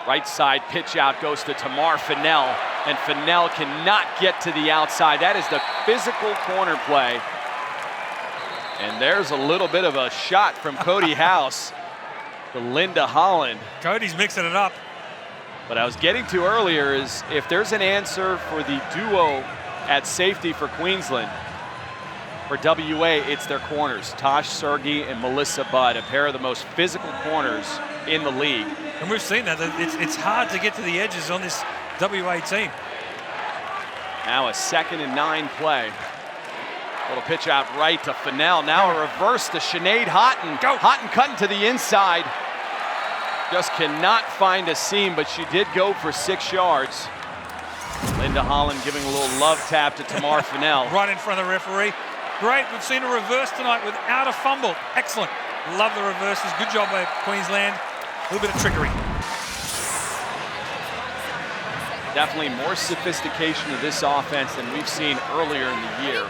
Right side pitch out goes to Tamar Fennell, and Fennell cannot get to the outside. That is the physical corner play. And there's a little bit of a shot from Cody House to Linda Holland. Cody's mixing it up. What I was getting to earlier is if there's an answer for the duo at safety for Queensland, for WA, it's their corners. Tosh Sergi and Melissa Budd, a pair of the most physical corners in the league. And we've seen that. It's hard to get to the edges on this WA team. Now a 2nd and 9 play. Little pitch out right to Fennell. Now a reverse to Sinead Houghton. Go. Houghton cutting to the inside. Just cannot find a seam, but she did go for 6 yards. Linda Holland giving a little love tap to Tamar Fennell. Right in front of the referee. Great, we've seen a reverse tonight without a fumble. Excellent. Love the reverses. Good job by Queensland. A little bit of trickery. Definitely more sophistication of this offense than we've seen earlier in the year.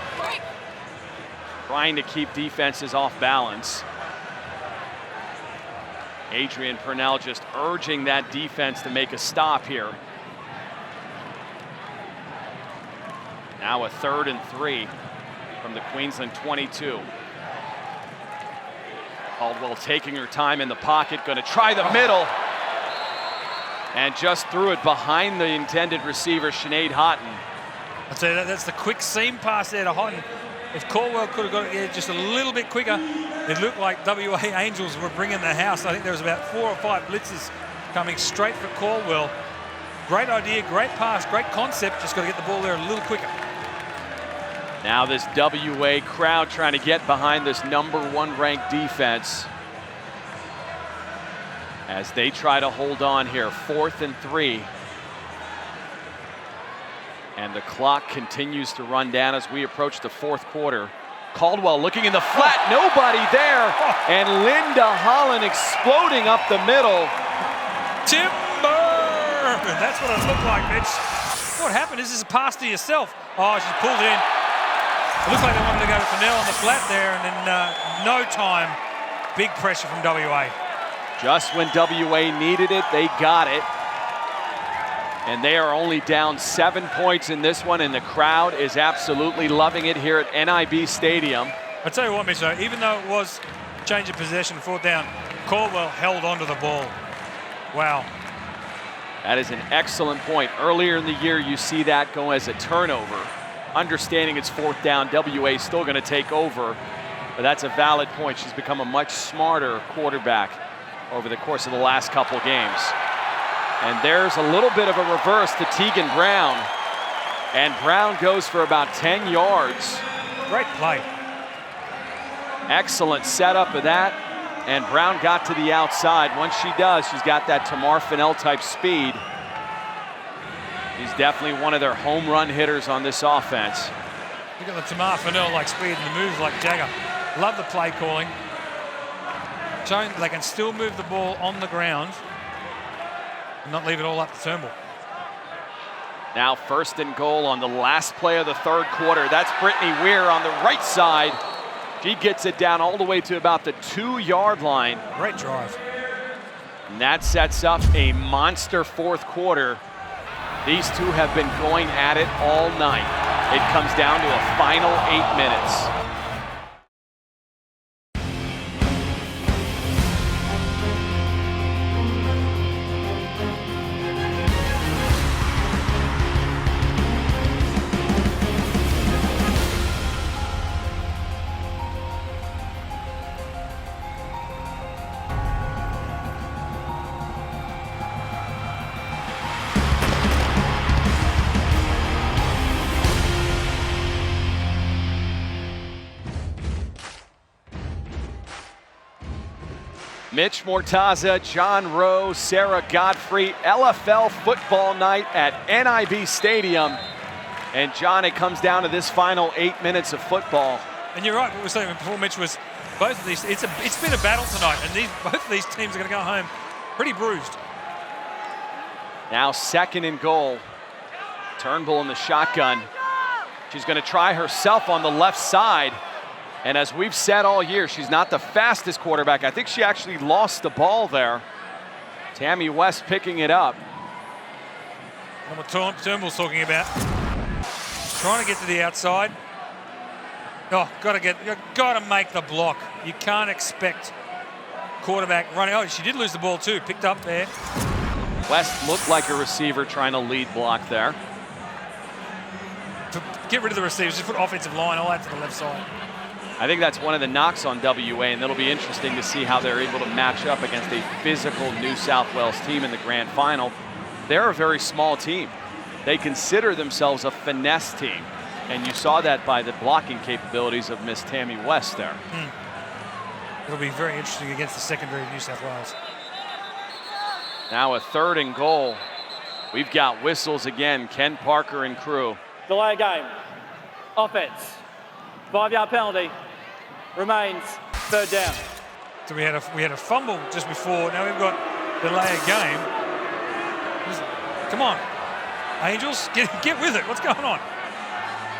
Trying to keep defenses off balance. Adrian Purnell just urging that defense to make a stop here. Now a 3rd and 3 from the Queensland 22. Caldwell taking her time in the pocket, going to try the middle. And just threw it behind the intended receiver, Sinead Houghton. I'd say that's the quick seam pass there to Houghton. If Caldwell could have got it there just a little bit quicker, it looked like WA Angels were bringing the house. I think there was about 4 or 5 blitzes coming straight for Caldwell. Great idea, great pass, great concept. Just got to get the ball there a little quicker. Now this WA crowd trying to get behind this #1 ranked defense as they try to hold on here. 4th and 3. And the clock continues to run down as we approach the 4th quarter. Caldwell looking in the flat, nobody there. And Linda Holland exploding up the middle. Timber! That's what it looked like, Mitch. What happened is this is a pass to yourself. Oh, she pulled it in. It looked like they wanted to go to Fennell on the flat there, and in no time, big pressure from WA. Just when WA needed it, they got it. And they are only down 7 points in this one, and the crowd is absolutely loving it here at NIB Stadium. I'll tell you what, Mitch, though, even though it was change of possession, 4th down, Caldwell held onto the ball. Wow. That is an excellent point. Earlier in the year, you see that go as a turnover. Understanding it's 4th down, WA is still going to take over, but that's a valid point. She's become a much smarter quarterback over the course of the last couple games. And there's a little bit of a reverse to Tegan Brown. And Brown goes for about 10 yards. Great play. Excellent setup of that. And Brown got to the outside. Once she does, she's got that Tamar Fennell type speed. He's definitely one of their home run hitters on this offense. Look at the Tamar Fennell like speed and the moves like Jagger. Love the play calling. Showing they can still move the ball on the ground and not leave it all up to Turnbull. Now 1st and goal on the last play of the 3rd quarter. That's Brittany Weir on the right side. She gets it down all the way to about the 2-yard line. Great drive. And that sets up a monster 4th quarter. These two have been going at it all night. It comes down to a final 8 minutes. Mitch Mortaza, John Rowe, Sarah Godfrey, LFL football night at NIB Stadium. And John, it comes down to this final 8 minutes of football. And you're right, what we were saying before, Mitch, was both of these, it's been a battle tonight, and both of these teams are going to go home pretty bruised. Now 2nd and goal. Turnbull in the shotgun. She's going to try herself on the left side. And as we've said all year, she's not the fastest quarterback. I think she actually lost the ball there. Tammy West picking it up. What Turnbull's talking about. Trying to get to the outside. Oh, got to make the block. You can't expect quarterback running. Oh, she did lose the ball too. Picked up there. West looked like a receiver trying to lead block there. To get rid of the receivers, just put offensive line all out to the left side. I think that's one of the knocks on WA, and it'll be interesting to see how they're able to match up against a physical New South Wales team in the grand final. They're a very small team. They consider themselves a finesse team, and you saw that by the blocking capabilities of Miss Tammy West there. It'll be very interesting against the secondary of New South Wales. Now a 3rd and goal. We've got whistles again, Ken Parker and crew. Delay game. Offense. 5-yard penalty. Remains 3rd down. So we had a fumble just before. Now we've got delay of game. Come on, Angels, get with it. What's going on?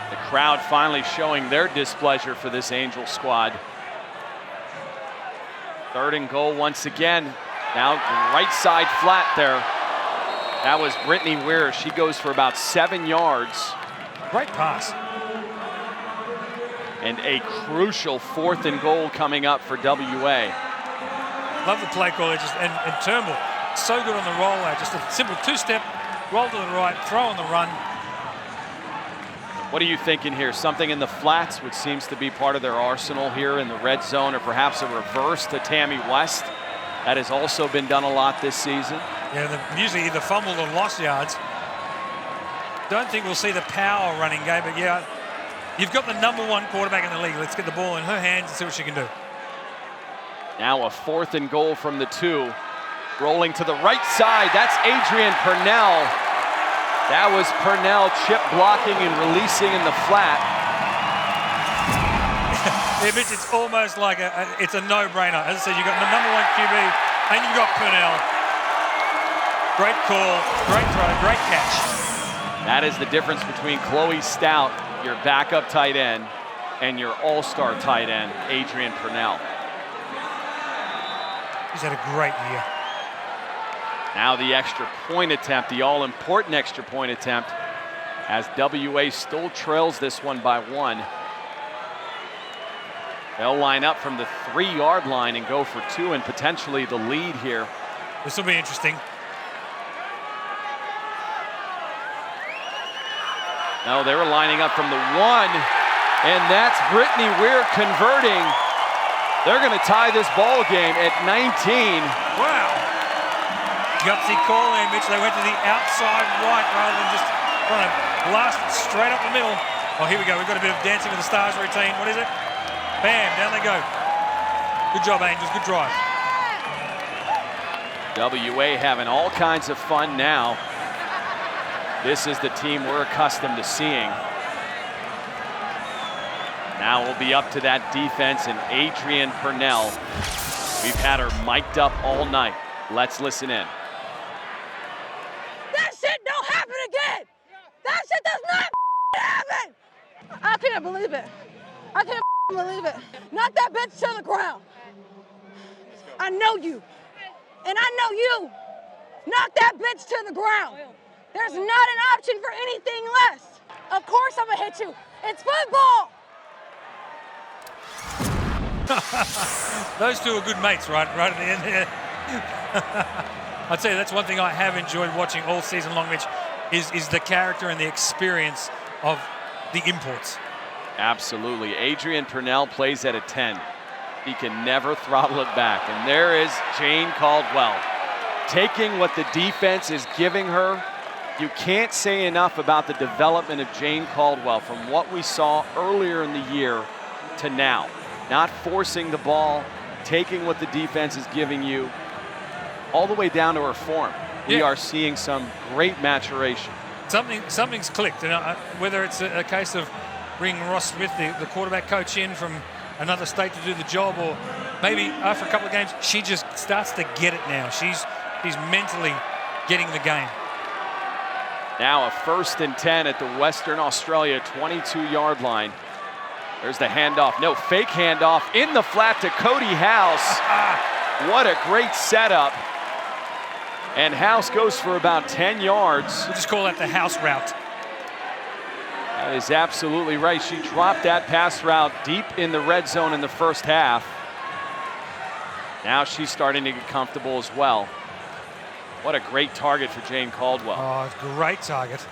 The crowd finally showing their displeasure for this Angel squad. 3rd and goal once again. Now right side flat there. That was Brittany Weir. She goes for about 7 yards. Great pass. And a crucial 4th and goal coming up for WA. Love the play call. And Turnbull, so good on the rollout. Just a simple 2-step, roll to the right, throw on the run. What are you thinking here? Something in the flats, which seems to be part of their arsenal here in the red zone, or perhaps a reverse to Tammy West. That has also been done a lot this season. Yeah, usually either fumbled or lost yards. Don't think we'll see the power running game, but yeah, you've got the #1 quarterback in the league. Let's get the ball in her hands and see what she can do. Now a 4th and goal from the 2. Rolling to the right side. That's Adrian Purnell. That was Purnell chip blocking and releasing in the flat. Yeah, Mitch, it's almost like it's a no-brainer. As I said, you've got the #1 QB and you've got Purnell. Great call, great throw, great catch. That is the difference between Chloe Stout, your backup tight end, and your all-star tight end, Adrian Purnell. He's had a great year. Now the extra point attempt, the all-important extra point attempt, as WA still trails this one by 1. They'll line up from the 3-yard line and go for 2 and potentially the lead here. This will be interesting. No, they were lining up from the 1, and that's Brittany Weir converting. They're going to tie this ball game at 19. Wow. Gutsy call there, Mitch. They went to the outside right rather than just trying to blast it straight up the middle. Oh, here we go. We've got a bit of Dancing with the Stars routine. What is it? Bam, down they go. Good job, Angels. Good drive. WA having all kinds of fun now. This is the team we're accustomed to seeing. Now we'll be up to that defense and Adrian Purnell. We've had her mic'd up all night. Let's listen in. That shit don't happen again. That shit does not happen. I can't believe it. I can't believe it. Knock that bitch to the ground. I know you. And I know you. Knock that bitch to the ground. There's not an option for anything less. Of course I'm gonna hit you. It's football. Those two are good mates, right at the end there. I'd say that's one thing I have enjoyed watching all season long, Mitch, is the character and the experience of the imports. Absolutely. Adrian Purnell plays at a 10. He can never throttle it back. And there is Jane Caldwell taking what the defense is giving her. You can't say enough about the development of Jane Caldwell from what we saw earlier in the year to now. Not forcing the ball, taking what the defense is giving you, all the way down to her form. We are seeing some great maturation. Something's clicked, and whether it's a case of bringing Ross Smith, the quarterback coach, in from another state to do the job, or maybe after a couple of games, she just starts to get it now. She's mentally getting the game. Now a 1st and 10 at the Western Australia 22-yard line. There's the handoff. No, fake handoff in the flat to Cody House. What a great setup. And House goes for about 10 yards. We'll just call that the House route. That is absolutely right. She dropped that pass route deep in the red zone in the first half. Now she's starting to get comfortable as well. What a great target for Jane Caldwell. Oh, it's a great target.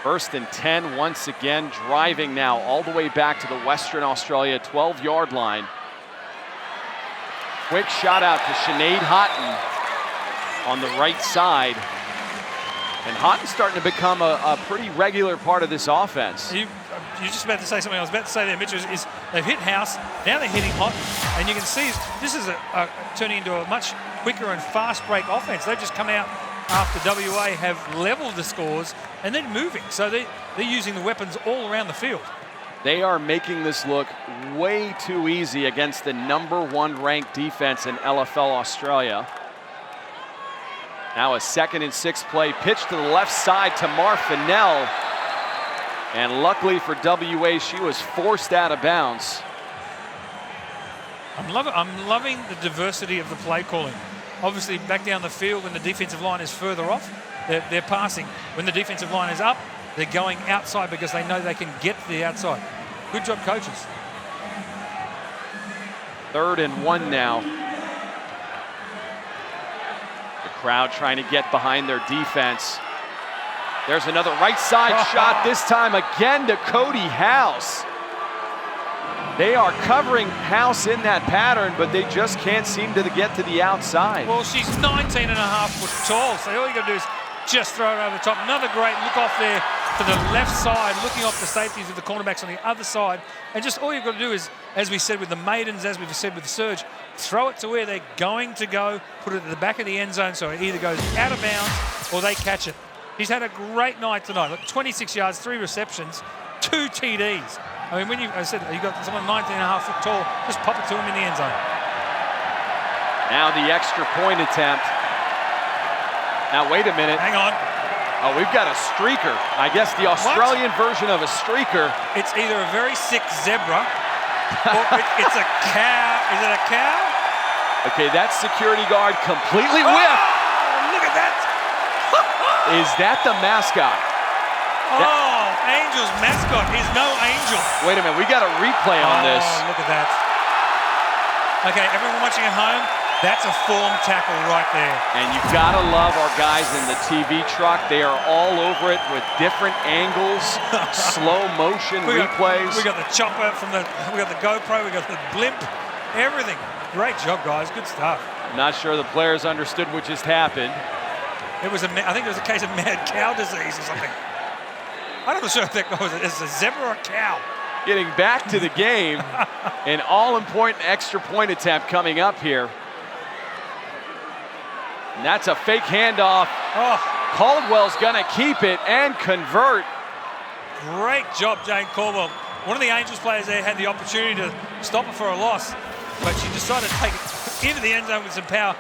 1st and 10 once again, driving now all the way back to the Western Australia 12-yard line. Quick shot out to Sinead Houghton on the right side. And Houghton's starting to become a pretty regular part of this offense. You're just about to say something I was about to say there, Mitch, is they've hit House, now they're hitting Houghton. And you can see this is turning into a much quicker and fast break offense. They've just come out after WA have leveled the scores and then moving. So they're using the weapons all around the field. They are making this look way too easy against the #1 ranked defense in LFL Australia. Now a 2nd and 6 play, pitch to the left side to Mar Fennell. And luckily for WA, she was forced out of bounds. I'm loving the diversity of the play calling. Obviously, back down the field when the defensive line is further off, they're passing. When the defensive line is up, they're going outside because they know they can get to the outside. Good job, coaches. 3rd and 1 now. The crowd trying to get behind their defense. There's another right side shot, this time again to Cody House. They are covering House in that pattern, but they just can't seem to get to the outside. Well, she's 19 and a half foot tall, so all you got to do is just throw it over the top. Another great look off there to the left side, looking off the safeties with the cornerbacks on the other side. And just all you've got to do is, as we said with the maidens, as we've said with the surge, throw it to where they're going to go, put it at the back of the end zone so it either goes out of bounds or they catch it. He's had a great night tonight. Look, 26 yards, 3 receptions, 2 TDs. I mean, when I said you got someone 19 and a half foot tall, just pop it to him in the end zone. Now the extra point attempt. Now wait a minute. Hang on. Oh, we've got a streaker. I guess the Australian version of a streaker. It's either a very sick zebra or it's a cow. Is it a cow? Okay, that security guard completely whiffed. Oh, look at that. Is that the mascot? Angels mascot is no angel. Wait a minute, we got a replay on this. Oh, look at that. Okay, everyone watching at home, that's a form tackle right there. And you've got to love our guys in the TV truck. They are all over it with different angles, slow motion replays. We got the chopper we got the GoPro, we got the blimp, everything. Great job, guys, good stuff. I'm not sure the players understood what just happened. I think it was a case of mad cow disease or something. I'm not sure if that was a zebra or a cow. Getting back to the game, an all-important extra point attempt coming up here. And that's a fake handoff. Caldwell's gonna keep it and convert. Great job, Jane Caldwell. One of the Angels players there had the opportunity to stop it for a loss, but she decided to take it into the end zone with some power.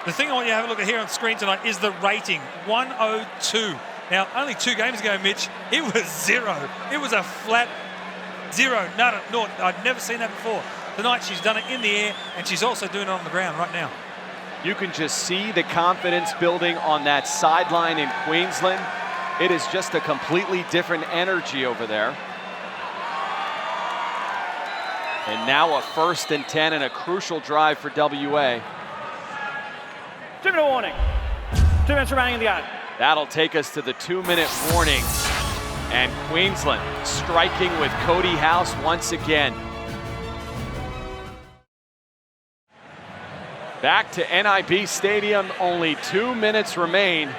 The thing I want you to have a look at here on screen tonight is the rating, 102. Now, only 2 games ago, Mitch, it was 0. It was a flat 0, none, naught. I'd never seen that before. Tonight, she's done it in the air, and she's also doing it on the ground right now. You can just see the confidence building on that sideline in Queensland. It is just a completely different energy over there. And now a 1st and 10 and a crucial drive for WA. 2-minute warning. 2 minutes remaining in the game. That'll take us to the 2-minute warning. And Queensland striking with Cody House once again. Back to NIB Stadium, only 2 minutes remain.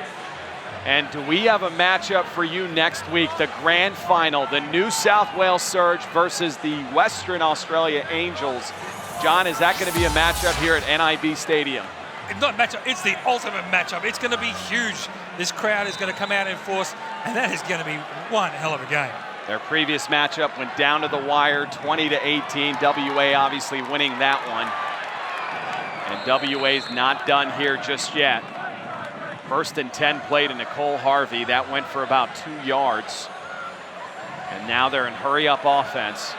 And do we have a matchup for you next week? The grand final, the New South Wales Surge versus the Western Australia Angels. John, is that going to be a matchup here at NIB Stadium? It's not a matchup, it's the ultimate matchup. It's going to be huge. This crowd is going to come out in force, and that is going to be one hell of a game. Their previous matchup went down to the wire, 20-18. WA obviously winning that one. And WA's not done here just yet. 1st and 10 played to Nicole Harvey. That went for about 2 yards. And now they're in hurry-up offense.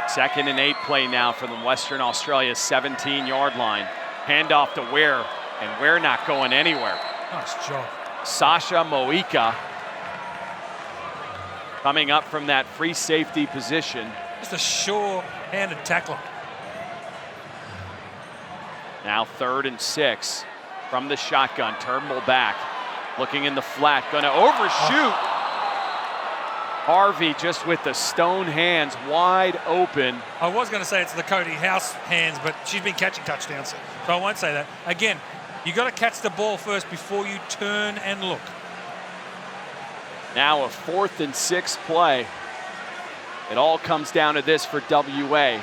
2nd and 8 play now for the Western Australia 17-yard line. Handoff to Ware, and Ware not going anywhere. Nice job. Sasha Moika coming up from that free safety position. Just a sure-handed tackler. Now 3rd and 6 from the shotgun. Turnbull back, looking in the flat, gonna overshoot. Harvey just with the stone hands wide open. I was going to say it's the Cody House hands, but she's been catching touchdowns, so I won't say that. Again, you got to catch the ball first before you turn and look. Now a 4th and 6 play. It all comes down to this for WA.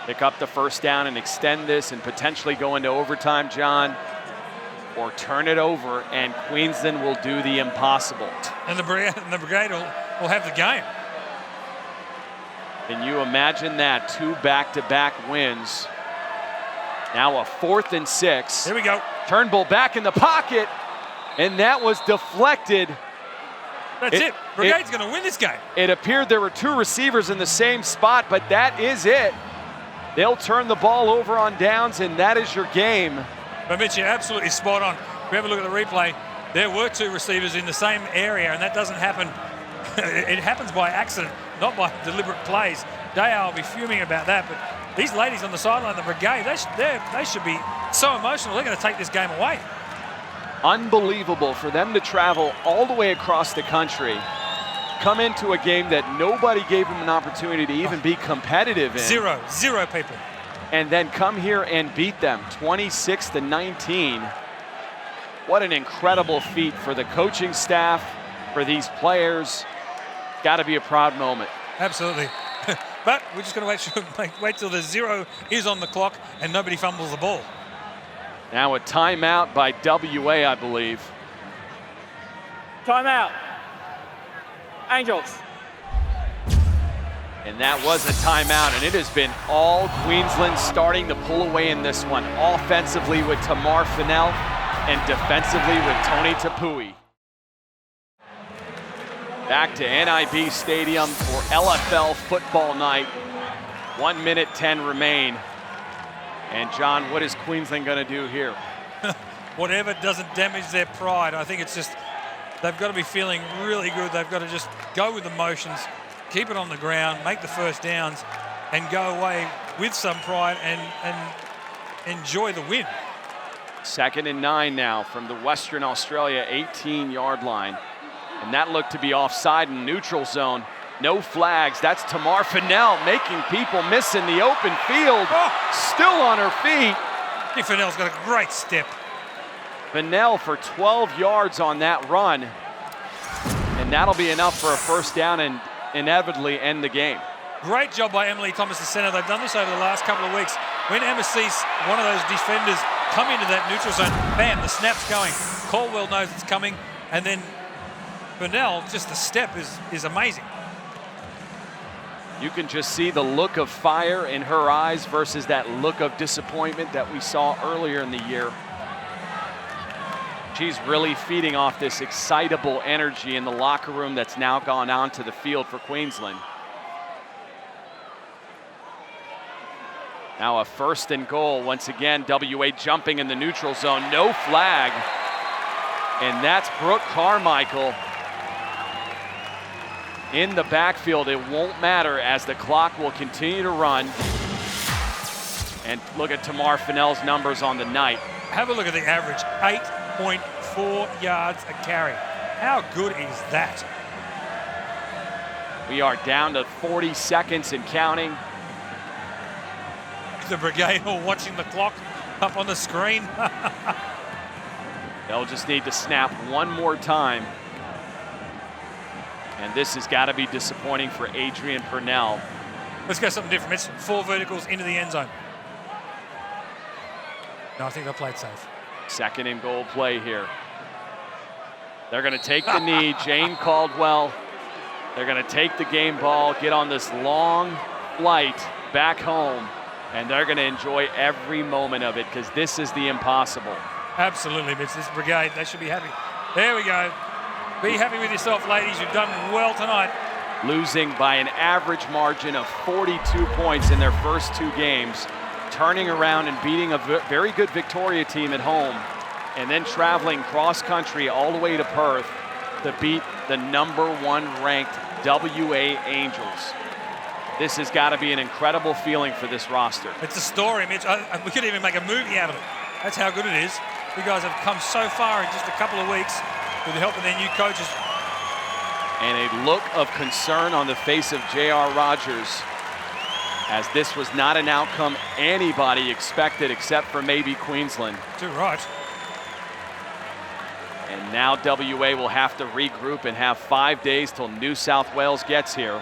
Pick up the 1st down and extend this and potentially go into overtime, John, or turn it over, and Queensland will do the impossible. And the Brigade will have the game. Can you imagine that? 2 back-to-back wins. Now a 4th and 6. Here we go. Turnbull back in the pocket, and that was deflected. That's it. Brigade's going to win this game. It appeared there were 2 receivers in the same spot, but that is it. They'll turn the ball over on downs, and that is your game. But Mitch, you're absolutely spot on. If we have a look at the replay, there were 2 receivers in the same area, and that doesn't happen. It happens by accident, not by deliberate plays. Dale will be fuming about that, but these ladies on the sideline, the Brigade, they should be so emotional. They're going to take this game away. Unbelievable for them to travel all the way across the country, come into a game that nobody gave them an opportunity to even be competitive in. Zero people. And then come here and beat them 26-19. What an incredible feat for the coaching staff, for these players. Got to be a proud moment. Absolutely. But we're just going to wait till the 0 is on the clock and nobody fumbles the ball. Now a timeout by WA, I believe. Timeout. Angels. And that was a timeout, and it has been all Queensland starting to pull away in this one. Offensively with Tamar Fennell and defensively with Tony Tapui. Back to NIB Stadium for LFL football night. 1 minute 10 remain. And John, what is Queensland going to do here? Whatever doesn't damage their pride. I think it's just, they've got to be feeling really good. They've got to just go with the motions, keep it on the ground, make the first downs, and go away with some pride and enjoy the win. 2nd and 9 now from the Western Australia 18-yard line. And that looked to be offside in neutral zone. No flags. That's Tamar Fennell making people miss in the open field. Still on her feet. Fennell's got a great step. Fennell for 12 yards on that run. And that'll be enough for a first down and inevitably end the game. Great job by Emily Thomas, the center. They've done this over the last couple of weeks. When Emma sees one of those defenders come into that neutral zone, bam, the snap's going. Caldwell knows it's coming, and then Fennell, just the step is amazing. You can just see the look of fire in her eyes versus that look of disappointment that we saw earlier in the year. She's really feeding off this excitable energy in the locker room that's now gone onto the field for Queensland. Now a 1st and goal. Once again, WA jumping in the neutral zone. No flag. And that's Brooke Carmichael in the backfield. It won't matter as the clock will continue to run. And look at Tamar Fennell's numbers on the night. Have a look at the average, 8.4 yards a carry. How good is that? We are down to 40 seconds and counting. The Brigade are watching the clock up on the screen. They'll just need to snap one more time. And this has got to be disappointing for Adrian Purnell. Let's go something different. It's 4 verticals into the end zone. No, I think they played safe. 2nd and goal play here. They're going to take the knee. Jane Caldwell. They're going to take the game ball, get on this long flight back home, and they're going to enjoy every moment of it because this is the impossible. Absolutely, Mitch. This Brigade, they should be happy. There we go. Be happy with yourself, ladies. You've done well tonight. Losing by an average margin of 42 points in their first 2 games, turning around and beating a very good Victoria team at home, and then traveling cross-country all the way to Perth to beat the #1 ranked WA Angels. This has got to be an incredible feeling for this roster. It's a story, Mitch. We could even make a movie out of it. That's how good it is. You guys have come so far in just a couple of weeks with the help of their new coaches. And a look of concern on the face of J.R. Rogers, as this was not an outcome anybody expected except for maybe Queensland. Too right. And now WA will have to regroup and have 5 days till New South Wales gets here.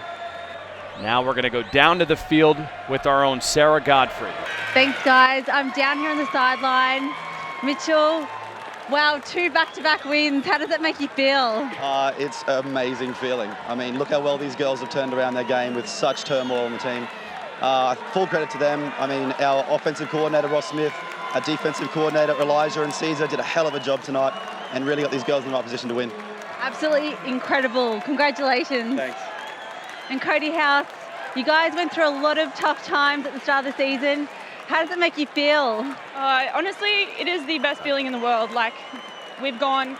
Now we're going to go down to the field with our own Sarah Godfrey. Thanks, guys. I'm down here on the sideline. Mitchell, wow, 2 back-to-back wins. How does that make you feel? It's an amazing feeling. I mean, look how well these girls have turned around their game with such turmoil on the team. Full credit to them. I mean, our offensive coordinator, Ross Smith, our defensive coordinator, Elijah and Caesar, did a hell of a job tonight and really got these girls in the right position to win. Absolutely incredible. Congratulations. Thanks. And Cody House, you guys went through a lot of tough times at the start of the season. How does it make you feel? Honestly, it is the best feeling in the world. Like, we've gone,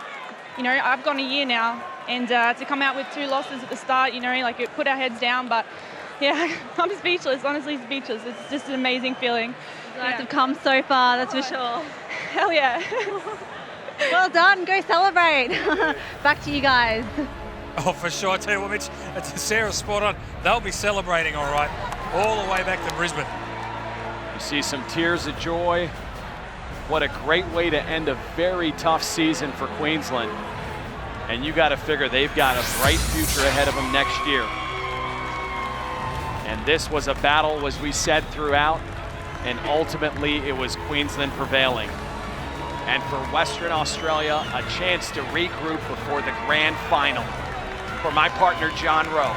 I've gone a year now, and to come out with 2 losses at the start, like it put our heads down, but yeah, I'm speechless, honestly speechless. It's just an amazing feeling. You guys have come so far, that's for sure. Hell yeah. Well done, go celebrate. Back to you guys. Oh, for sure. I tell you what, Mitch, Sarah's spot on. They'll be celebrating all right, all the way back to Brisbane. You see some tears of joy. What a great way to end a very tough season for Queensland. And you got to figure they've got a bright future ahead of them next year. And this was a battle, as we said throughout, and ultimately it was Queensland prevailing. And for Western Australia, a chance to regroup before the grand final. For my partner, John Rowe,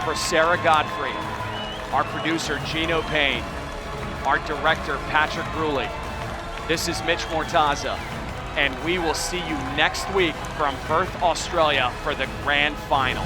for Sarah Godfrey, our producer, Gino Payne, our director, Patrick Bruley, this is Mitch Mortaza, and we will see you next week from Perth, Australia for the grand final.